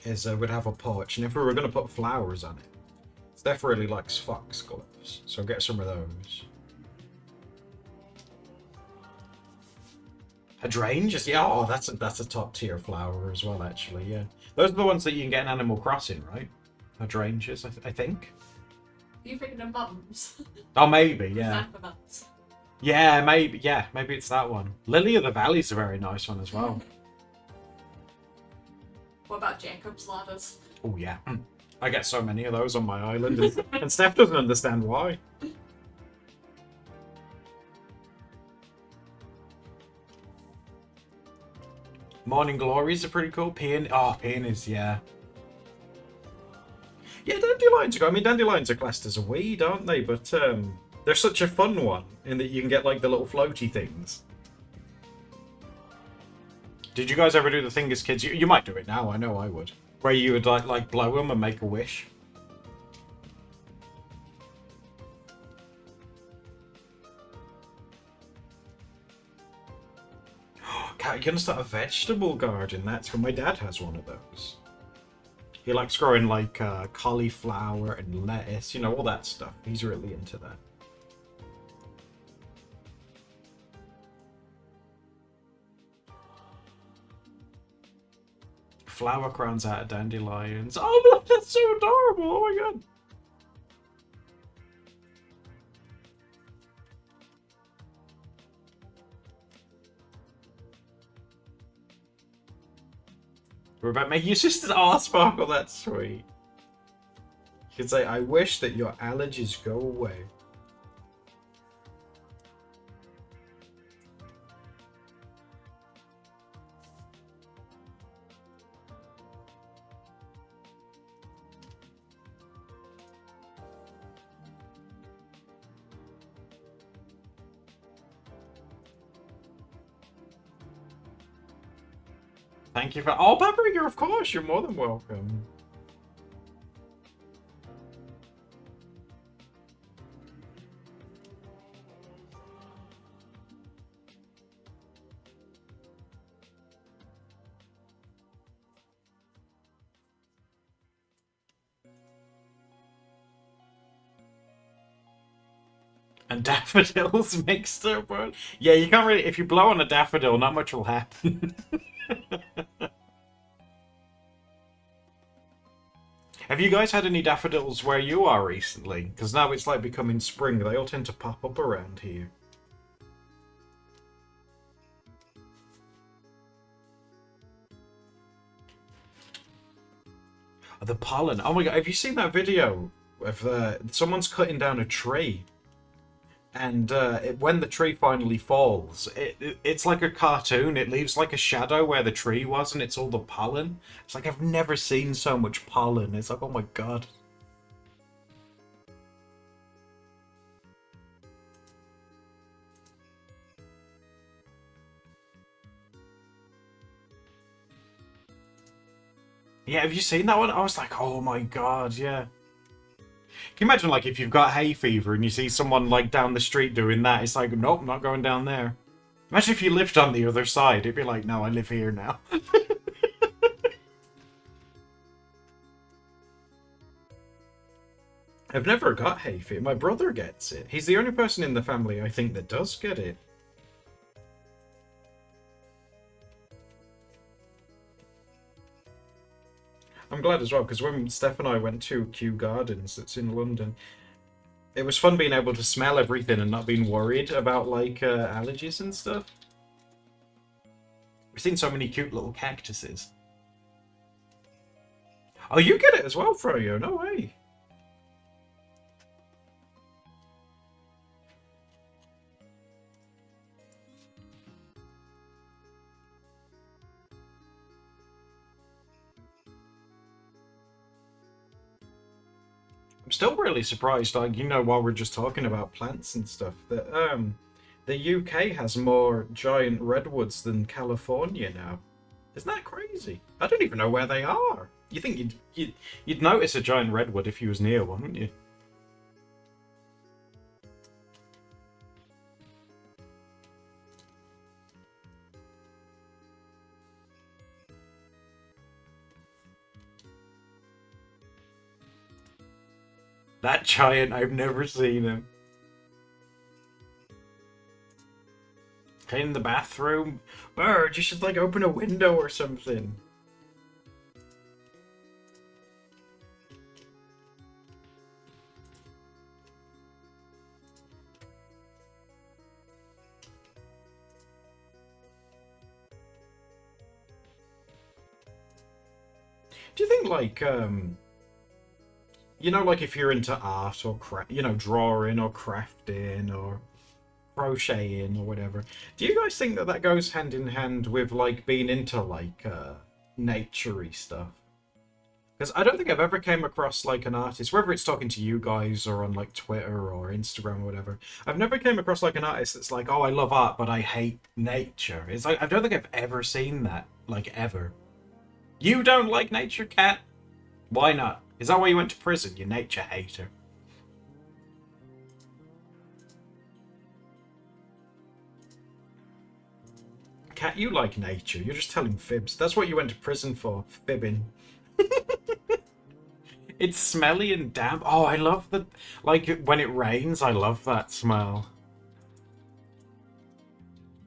is we'd have a porch, and if we were going to put flowers on it, Steph really likes foxgloves, so get some of those. Hydrangeas, yeah, oh, that's a top tier flower as well, actually, yeah. Those are the ones that you can get in Animal Crossing, right? Hydrangeas, I think. Are you thinking of mums? Oh, maybe, yeah. Mums. Yeah, maybe it's that one. Lily of the Valley's a very nice one as well. What about Jacob's ladders? Oh, yeah. I get so many of those on my island, and Steph doesn't understand why. Morning Glories are pretty cool. Peonies, yeah. Yeah, dandelions are good. I mean, dandelions are classed as a weed, aren't they? But they're such a fun one in that you can get like the little floaty things. Did you guys ever do the thing as kids? You might do it now. I know I would. Where you would like blow them and make a wish. Cat, you're gonna start a vegetable garden. That's cool. My dad has one of those. He likes growing like cauliflower and lettuce, you know, all that stuff. He's really into that. Flower crowns out of dandelions. Oh, that's so adorable. Oh my god. We're about making your sister's art sparkle. That's sweet. You could say, I wish that your allergies go away. Thank you for... Oh, Paprika, of course, you're more than welcome. And daffodils mixed up. Yeah, you can't really... If you blow on a daffodil, not much will happen. Have you guys had any daffodils where you are recently? Because now it's like becoming spring. They all tend to pop up around here. The pollen. Oh my god, have you seen that video of someone's cutting down a tree? And when the tree finally falls, it's like a cartoon. It leaves like a shadow where the tree was, and it's all the pollen. It's like, I've never seen so much pollen. It's like, oh my god. Yeah, have you seen that one? I was like, oh my god, yeah. Can you imagine, like, if you've got hay fever and you see someone, like, down the street doing that? It's like, nope, not going down there. Imagine if you lived on the other side. It'd be like, no, I live here now. I've never got hay fever. My brother gets it. He's the only person in the family, I think, that does get it. I'm glad as well, because when Steph and I went to Kew Gardens, that's in London, it was fun being able to smell everything and not being worried about, like, allergies and stuff. We've seen so many cute little cactuses. Oh, you get it as well, Froyo? No way. I'm still really surprised, like, you know, while we're just talking about plants and stuff, that the UK has more giant redwoods than California now. Isn't that crazy? I don't even know where they are. You think you'd notice a giant redwood if you was near one, wouldn't you? That giant, I've never seen him. Clean the bathroom? Bird, you should, like, open a window or something. Do you think, like, you know, like, if you're into art or you know, drawing or crafting or crocheting or whatever, do you guys think that that goes hand in hand with, like, being into, like, nature-y stuff? Because I don't think I've ever came across, like, an artist, whether it's talking to you guys or on, like, Twitter or Instagram or whatever, I've never came across, like, an artist that's like, oh, I love art, but I hate nature. It's like, I don't think I've ever seen that, like, ever. You don't like nature, Cat? Why not? Is that why you went to prison, you nature hater? Cat, you like nature. You're just telling fibs. That's what you went to prison for, fibbing. It's smelly and damp. Oh, I love the... Like, when it rains, I love that smell.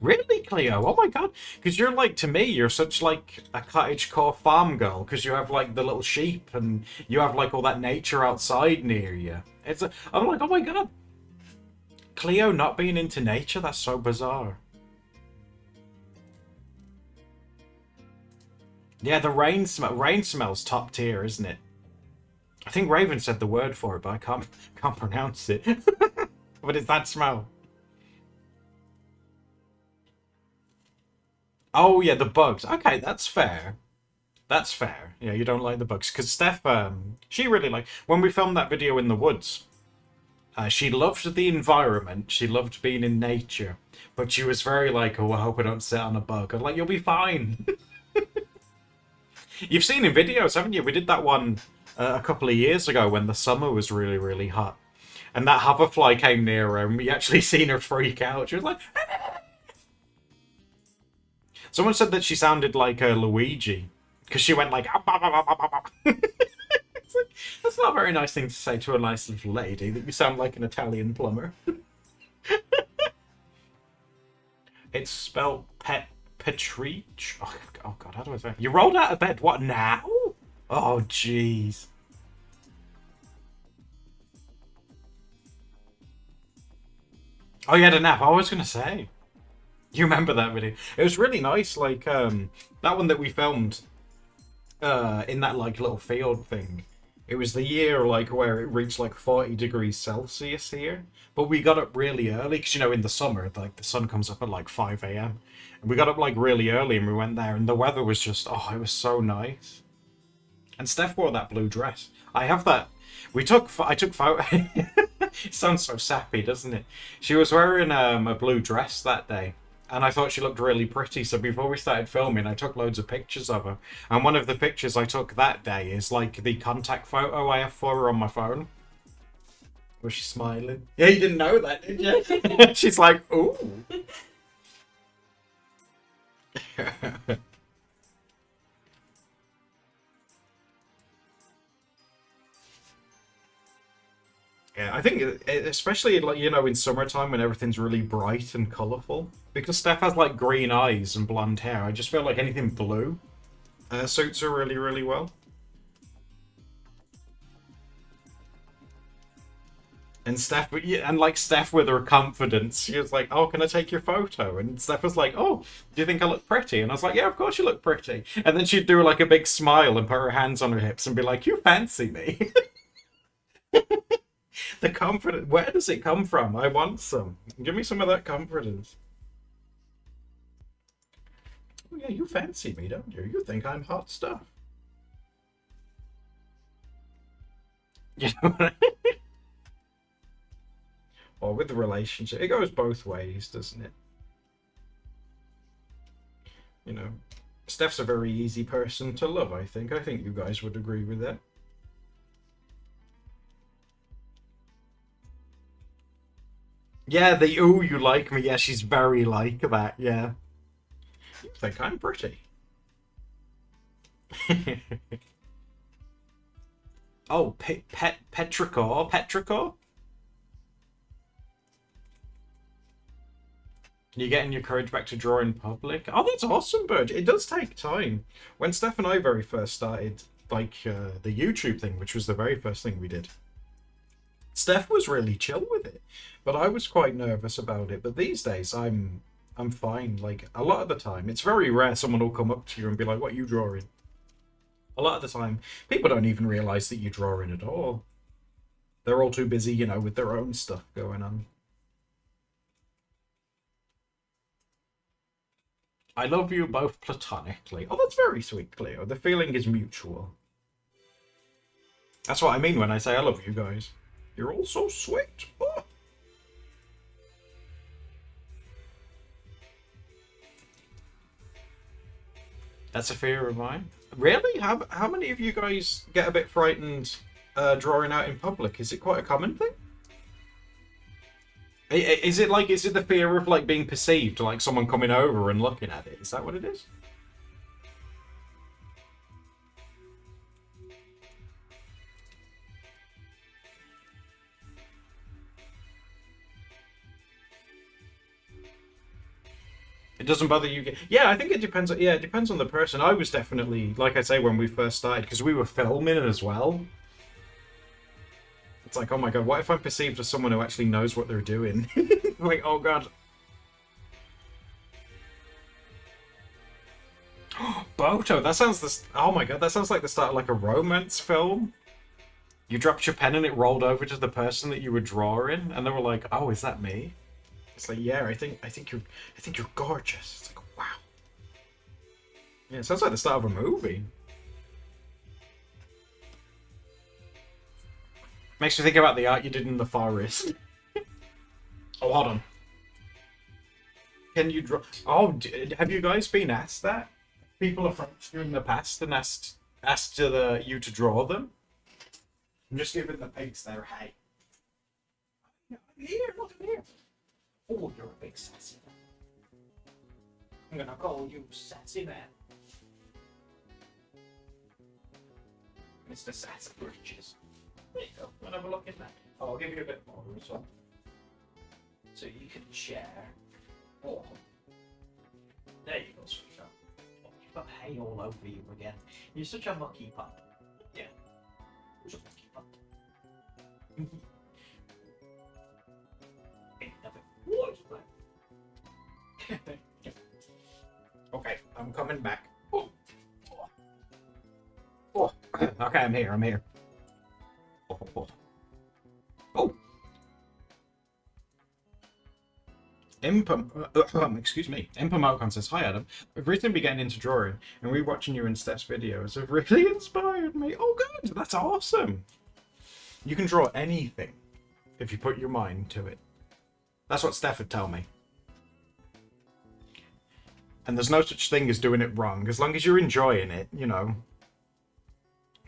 Really, Cleo? Oh my god. Because you're like, to me, you're such like a cottagecore farm girl. Because you have like the little sheep and you have like all that nature outside near you. I'm like, oh my god. Cleo not being into nature? That's so bizarre. Yeah, the rain smell. Rain smells top tier, isn't it? I think Raven said the word for it, but I can't pronounce it. What is that smell? Oh yeah, the bugs. Okay, that's fair. That's fair. Yeah, you don't like the bugs because Steph, she really like when we filmed that video in the woods. She loved the environment. She loved being in nature, but she was very like, "Oh, I hope I don't sit on a bug." I'm like, "You'll be fine." You've seen in videos, haven't you? We did that one a couple of years ago when the summer was really, really hot, and that hoverfly came near her, and we actually seen her freak out. She was like, someone said that she sounded like Luigi because she went like, "Ah, bah, bah, bah, bah, bah, bah." It's like, that's not a very nice thing to say to a nice little lady, that you sound like an Italian plumber. It's spelled Petrich. Oh god, how do I say? You rolled out of bed. What now? Oh jeez. Oh, you had a nap. I was gonna say. You remember that video? It was really nice. Like that one that we filmed in that like little field thing. It was the year like where it reached like 40 degrees Celsius here, but we got up really early because you know in the summer like the sun comes up at like 5 a.m. and we got up like really early and we went there and the weather was just it was so nice. And Steph wore that blue dress. I have that. I took photo. It sounds so sappy, doesn't it? She was wearing a blue dress that day, and I thought she looked really pretty. So before we started filming, I took loads of pictures of her. And one of the pictures I took that day is like the contact photo I have for her on my phone. Was she smiling? Yeah, you didn't know that, did you? She's like, ooh. Yeah, I think especially like you know in summertime when everything's really bright and colourful. Because Steph has like green eyes and blonde hair, I just feel like anything blue suits her really, really well. And Steph, yeah, and like Steph with her confidence, she was like, "Oh, can I take your photo?" And Steph was like, "Oh, do you think I look pretty?" And I was like, "Yeah, of course you look pretty." And then she'd do like a big smile and put her hands on her hips and be like, "You fancy me?" The confidence, where does it come from? I want some. Give me some of that confidence. Oh yeah, you fancy me, don't you? You think I'm hot stuff. You know, or with the relationship, it goes both ways, doesn't it? You know, Steph's a very easy person to love, I think. I think you guys would agree with that. Yeah, the ooh, you like me. Yeah, she's very like that. Yeah. You think I'm pretty. Oh, Petrichor? Petrichor? You're getting your courage back to draw in public? Oh, that's awesome, Burge. It does take time. When Steph and I very first started, like, the YouTube thing, which was the very first thing we did, Steph was really chill with it, but I was quite nervous about it. But these days, I'm fine. Like, a lot of the time, it's very rare someone will come up to you and be like, "What are you drawing?" A lot of the time, people don't even realize that you're drawing at all. They're all too busy, you know, with their own stuff going on. I love you both platonically. Oh, that's very sweet, Cleo. The feeling is mutual. That's what I mean when I say I love you guys. You're all so sweet. Oh. That's a fear of mine. Really? How many of you guys get a bit frightened drawing out in public? Is it quite a common thing? Is it like, is it the fear of like being perceived, like someone coming over and looking at it? Is that what it is? It doesn't bother you. Yeah, I think it depends. Yeah, it depends on the person. I was definitely, like I say, when we first started, because we were filming as well. It's like, oh my god, what if I'm perceived as someone who actually knows what they're doing? Like, oh god. photo. That sounds this. Oh my god, that sounds like the start of like a romance film. You dropped your pen and it rolled over to the person that you were drawing, and they were like, "Oh, is that me?" It's like, "Yeah, I think you're gorgeous." It's like, wow. Yeah, it sounds like the start of a movie. Makes me think about the art you did in the forest. Oh, hold on. Can you draw? Oh, have you guys been asked that? People approached you in the past and asked you to draw them. I'm just giving the pigs their hey. I'm here, look at here. Oh, you're a big sassy man. I'm gonna call you Sassy Man. Mr. Sassy Bridges. There you go. Wanna have a look in that? Oh, I'll give you a bit more as well. So you can share. Oh. There you go, sweetheart. Oh, you've got hay all over you again. You're such a mucky pup. Yeah. You're a mucky pup. Okay, I'm coming back. Oh. Oh. Okay, I'm here. Oh. Oh. Excuse me. Impermocon says, "Hi Adam. I've recently been getting into drawing, and rewatching you and Steph's videos have really inspired me." Oh good, that's awesome. You can draw anything if you put your mind to it. That's what Steph would tell me. And there's no such thing as doing it wrong, as long as you're enjoying it, you know.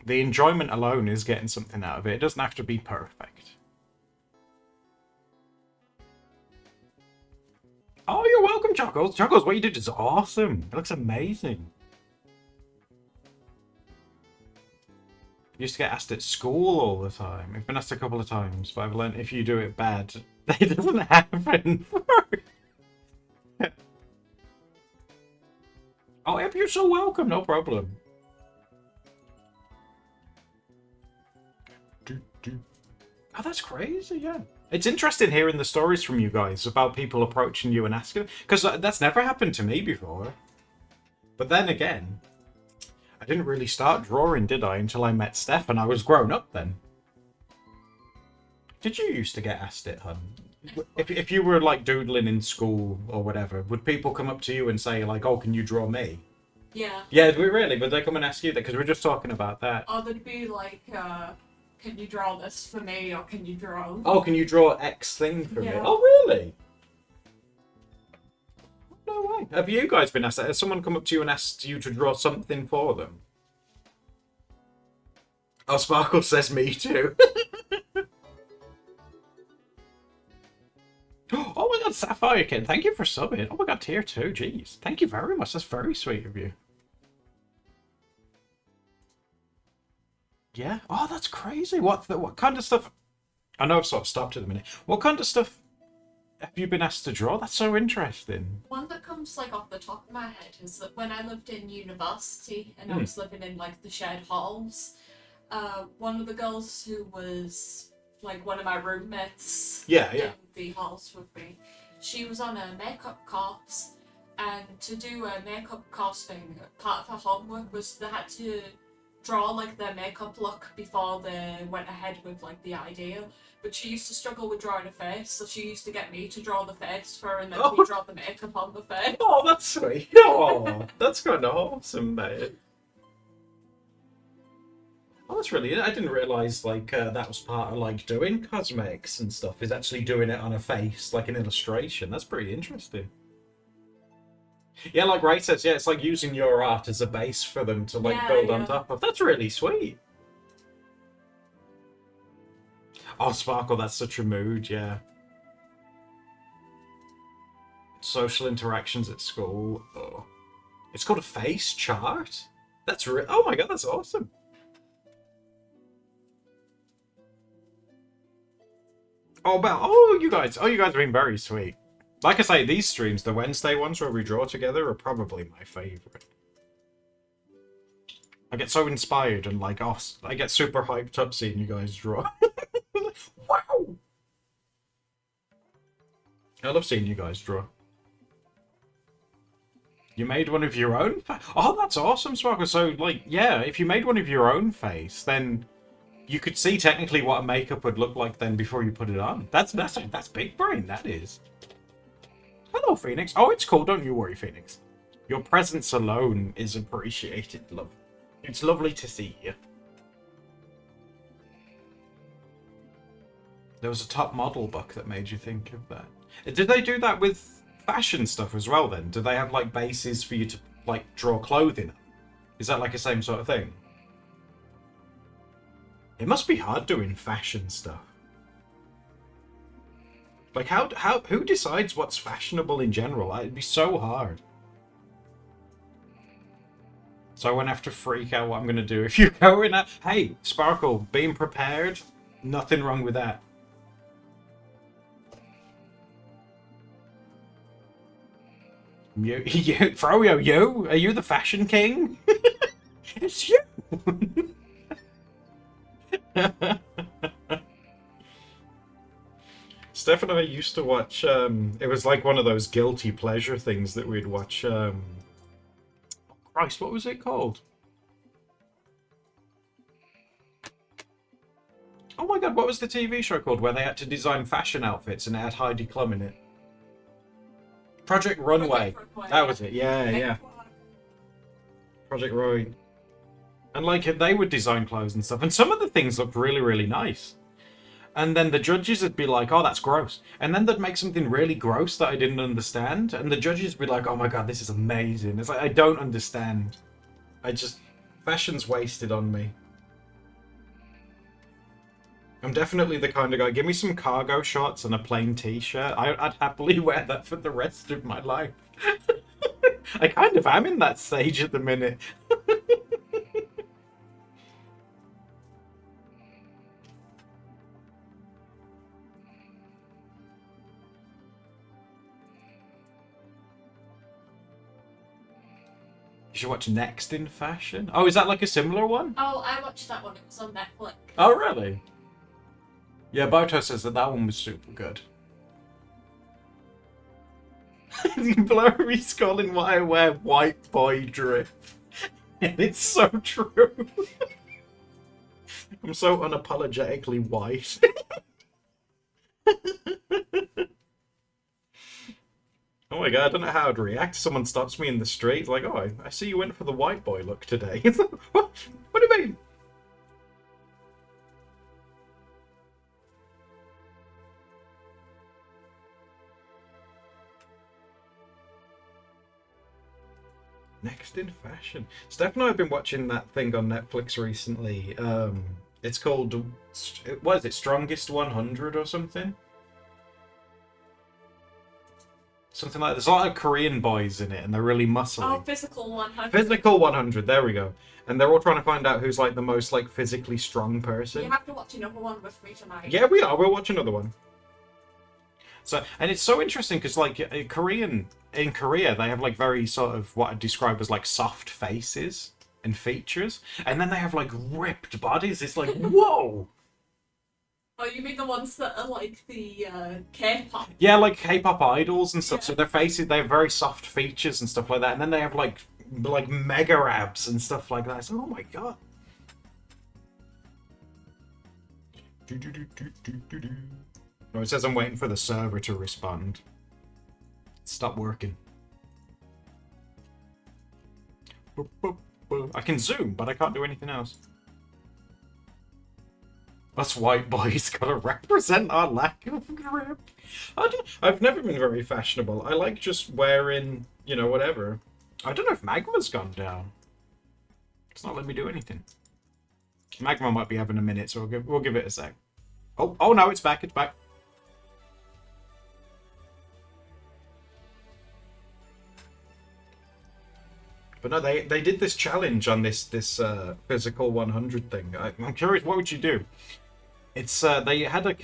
The enjoyment alone is getting something out of it. It doesn't have to be perfect. Oh, you're welcome, Chuckles. Chuckles, what you did is awesome. It looks amazing. I used to get asked at school all the time. I've been asked a couple of times, but I've learned if you do it bad, it doesn't happen. Oh, Eb, you're so welcome. No problem. Oh, that's crazy, yeah. It's interesting hearing the stories from you guys about people approaching you and asking, because that's never happened to me before. But then again, I didn't really start drawing, did I, until I met Steph, and I was grown up then. Did you used to get asked it, hun? If you were, like, doodling in school or whatever, would people come up to you and say, like, "Oh, can you draw me?" Yeah. Yeah, really? Would they come and ask you that? Because we were just talking about that. Or they'd be like, can you draw this for me, or can you draw... Oh, can you draw X thing for me? Yeah. Oh, really? No way. Have you guys been asked that? Has someone come up to you and asked you to draw something for them? Oh, Sparkle says me too. Oh my god, Sapphire Kid, thank you for subbing. Oh my god, tier 2, jeez. Thank you very much, that's very sweet of you. Yeah? Oh, that's crazy. What kind of stuff... I know I've sort of stopped at the minute. What kind of stuff have you been asked to draw? That's so interesting. One that comes like off the top of my head is that when I lived in university and I was living in like the shared halls, one of the girls who was like one of my roommates in the halls with me, she was on a makeup course, and to do a makeup course thing, part of her homework was they had to draw like their makeup look before they went ahead with like the idea. But she used to struggle with drawing a face, so she used to get me to draw the face for her, and then we draw the makeup on the face. Oh, that's sweet. Oh, that's kind of awesome, mate. Oh, that's really... I didn't realise, like, that was part of, like, doing cosmetics and stuff, is actually doing it on a face, like an illustration. That's pretty interesting. Yeah, like Ray says, yeah, it's like using your art as a base for them to, like, build on top of. That's really sweet. Oh, Sparkle, that's such a mood, yeah. Social interactions at school. Oh. It's called a face chart? That's oh my god, that's awesome. Oh, well, you guys have been very sweet. Like I say, these streams, the Wednesday ones where we draw together, are probably my favourite. I get so inspired and like, I get super hyped up seeing you guys draw. Wow! I love seeing you guys draw. You made one of your own? Oh, that's awesome, Sparkle. So, like, yeah, if you made one of your own face, then you could see technically what a makeup would look like then before you put it on. That's big brain, that is. Hello, Phoenix. Oh, it's cool. Don't you worry, Phoenix. Your presence alone is appreciated, love. It's lovely to see you. There was a top model book that made you think of that. Did they do that with fashion stuff as well, then? Do they have, like, bases for you to, like, draw clothing on? Is that, like, the same sort of thing? It must be hard doing fashion stuff. Like, who decides what's fashionable in general? It'd be so hard. So I won't have to freak out what I'm going to do if you go in that. Hey, Sparkle, being prepared, nothing wrong with that. Froyo, you? Are you the fashion king? It's you! Steph and I used to watch, it was like one of those guilty pleasure things that we'd watch, Christ, what was it called? Oh my god, what was the TV show called where they had to design fashion outfits and it had Heidi Klum in it? Project Runway. That was it, yeah. Project Runway. And like, they would design clothes and stuff, and some of the things looked really, really nice. And then the judges would be like, oh, that's gross. And then they'd make something really gross that I didn't understand. And the judges would be like, oh my god, this is amazing. It's like, I don't understand. Fashion's wasted on me. I'm definitely the kind of guy, give me some cargo shorts and a plain t-shirt. I'd happily wear that for the rest of my life. I kind of am in that stage at the minute. You should watch Next in Fashion. Oh, is that like a similar one? Oh, I watched that one. It was on Netflix. Oh, really? Yeah, Boto says that one was super good. Blurry's calling what I wear white boy drip. And it's so true. I'm so unapologetically white. Oh my god, I don't know how I'd react. Someone stops me in the street, like, oh, I see you went for the white boy look today. What do you mean? Next in Fashion. Steph and I have been watching that thing on Netflix recently. It's called, what is it, Strongest 100 or something? Something like that. There's a lot of Korean boys in it, and they're really muscly. Oh, Physical 100. Physical 100, there we go. And they're all trying to find out who's, like, the most, like, physically strong person. You have to watch another one with me tonight. Yeah, we are. We'll watch another one. So, and it's so interesting because, like, in Korea, they have, like, very sort of what I'd describe as, like, soft faces and features. And then they have, like, ripped bodies. It's like, whoa! Oh, you mean the ones that are like the K-pop? Yeah, like K-pop idols and stuff. Yeah. So their faces, they have very soft features and stuff like that. And then they have, like mega abs and stuff like that. So, oh my god. No, it says I'm waiting for the server to respond. Stop working. I can zoom, but I can't do anything else. Us white boys gotta represent our lack of grip. I've never been very fashionable. I like just wearing, you know, whatever. I don't know if Magma's gone down. It's not letting me do anything. Magma might be having a minute, so we'll give it a sec. Oh no, it's back, it's back. But no, they did this challenge on this physical 100 thing. I'm curious, what would you do? It's they had like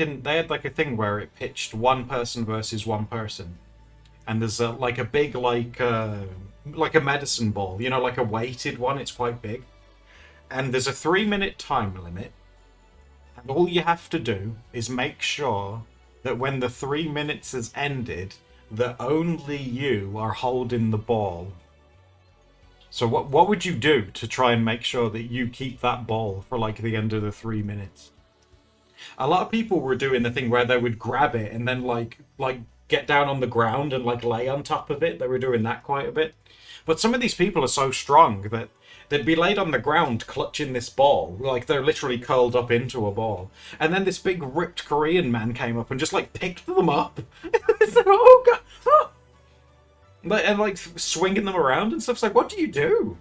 a thing where it pitched one person versus one person, and there's like a big like a medicine ball, you know, like a weighted one. It's quite big, and there's a 3-minute time limit, and all you have to do is make sure that when the 3 minutes has ended, that only you are holding the ball So what would you do to try and make sure that you keep that ball for like the end of the 3 minutes? A lot of people were doing the thing where they would grab it and then like get down on the ground and like lay on top of it. They were doing that quite a bit. But some of these people are so strong that they'd be laid on the ground clutching this ball, like they're literally curled up into a ball. And then this big ripped Korean man came up and just like picked them up. It's like, oh god, oh! And like swinging them around and stuff. It's like, what do you do?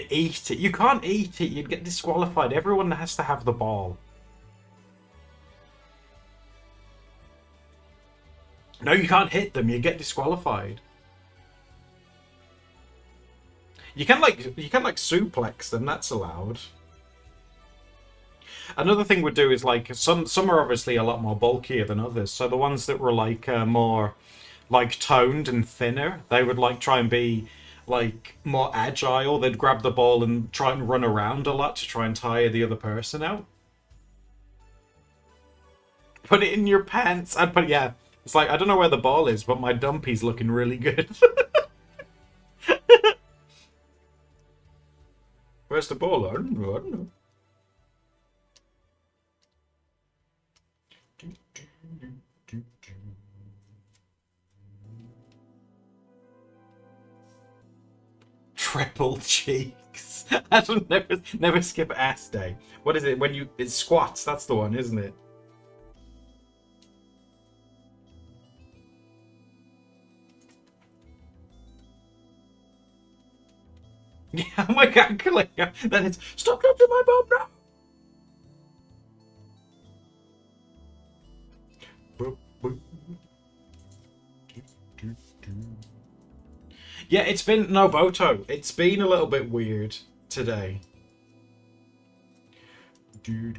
Eat it. You can't eat it. You'd get disqualified. Everyone has to have the ball. No, you can't hit them. You get disqualified. You can like suplex them. That's allowed. Another thing we'd do is like some are obviously a lot more bulkier than others. So the ones that were like more like toned and thinner, they would like try and be like more agile. They'd grab the ball and try and run around a lot to try and tire the other person out. Put it in your pants. I'd put, yeah. It's like, I don't know where the ball is, but my dumpy's looking really good. Where's the ball? I don't know. Triple cheeks. I don't never skip ass day. What is it when you it's squats? That's the one, isn't it? Yeah, oh my god, Kalia. Then it's stop touching my bum now. Yeah, it's been no Boto. It's been a little bit weird today. Do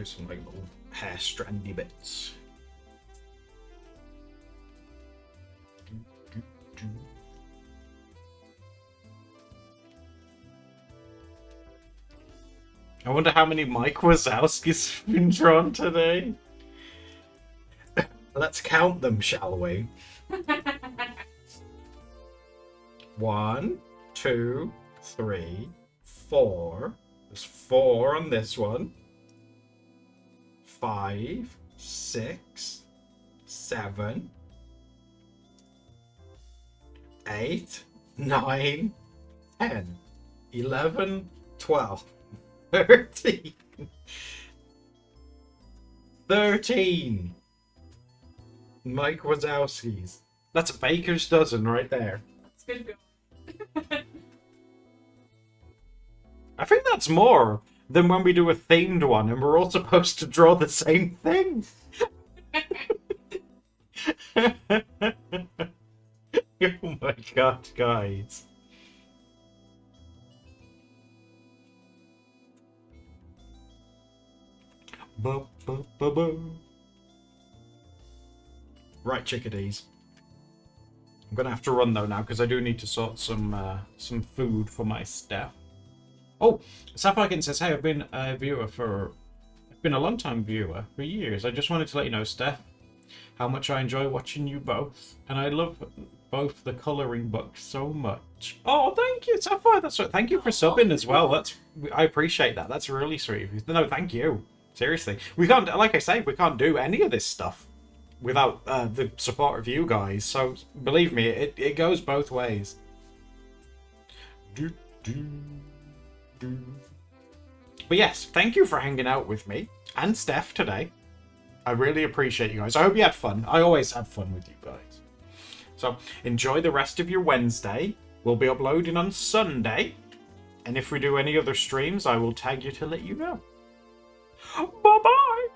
some like little hair strandy bits. I wonder how many Mike Wazowski's been drawn today. Let's count them, shall we? 1, 2, 3, 4. There's 4 on this one. 5, 6, 7, 8, 9, 10, 11, 12, 13. 13. Mike Wazowski's. That's a baker's dozen right there. It's good. I think that's more than when we do a themed one and we're all supposed to draw the same thing. Oh my god, guys. Right, chickadees. I'm gonna have to run though now because I do need to sort some food for my staff. Oh, Sapphire says, "Hey, I've been a long time viewer for years. I just wanted to let you know, Steph, how much I enjoy watching you both, and I love both the coloring books so much." Oh, thank you, Sapphire. That's right. Thank you for subbing as well. I appreciate that. That's really sweet. No, thank you. Seriously, we can't. Like I say, we can't do any of this stuff without the support of you guys. So believe me, it goes both ways. But yes, thank you for hanging out with me and Steph today. I really appreciate you guys. I hope you had fun. I always have fun with you guys. So enjoy the rest of your Wednesday. We'll be uploading on Sunday. And if we do any other streams, I will tag you to let you know. Bye-bye!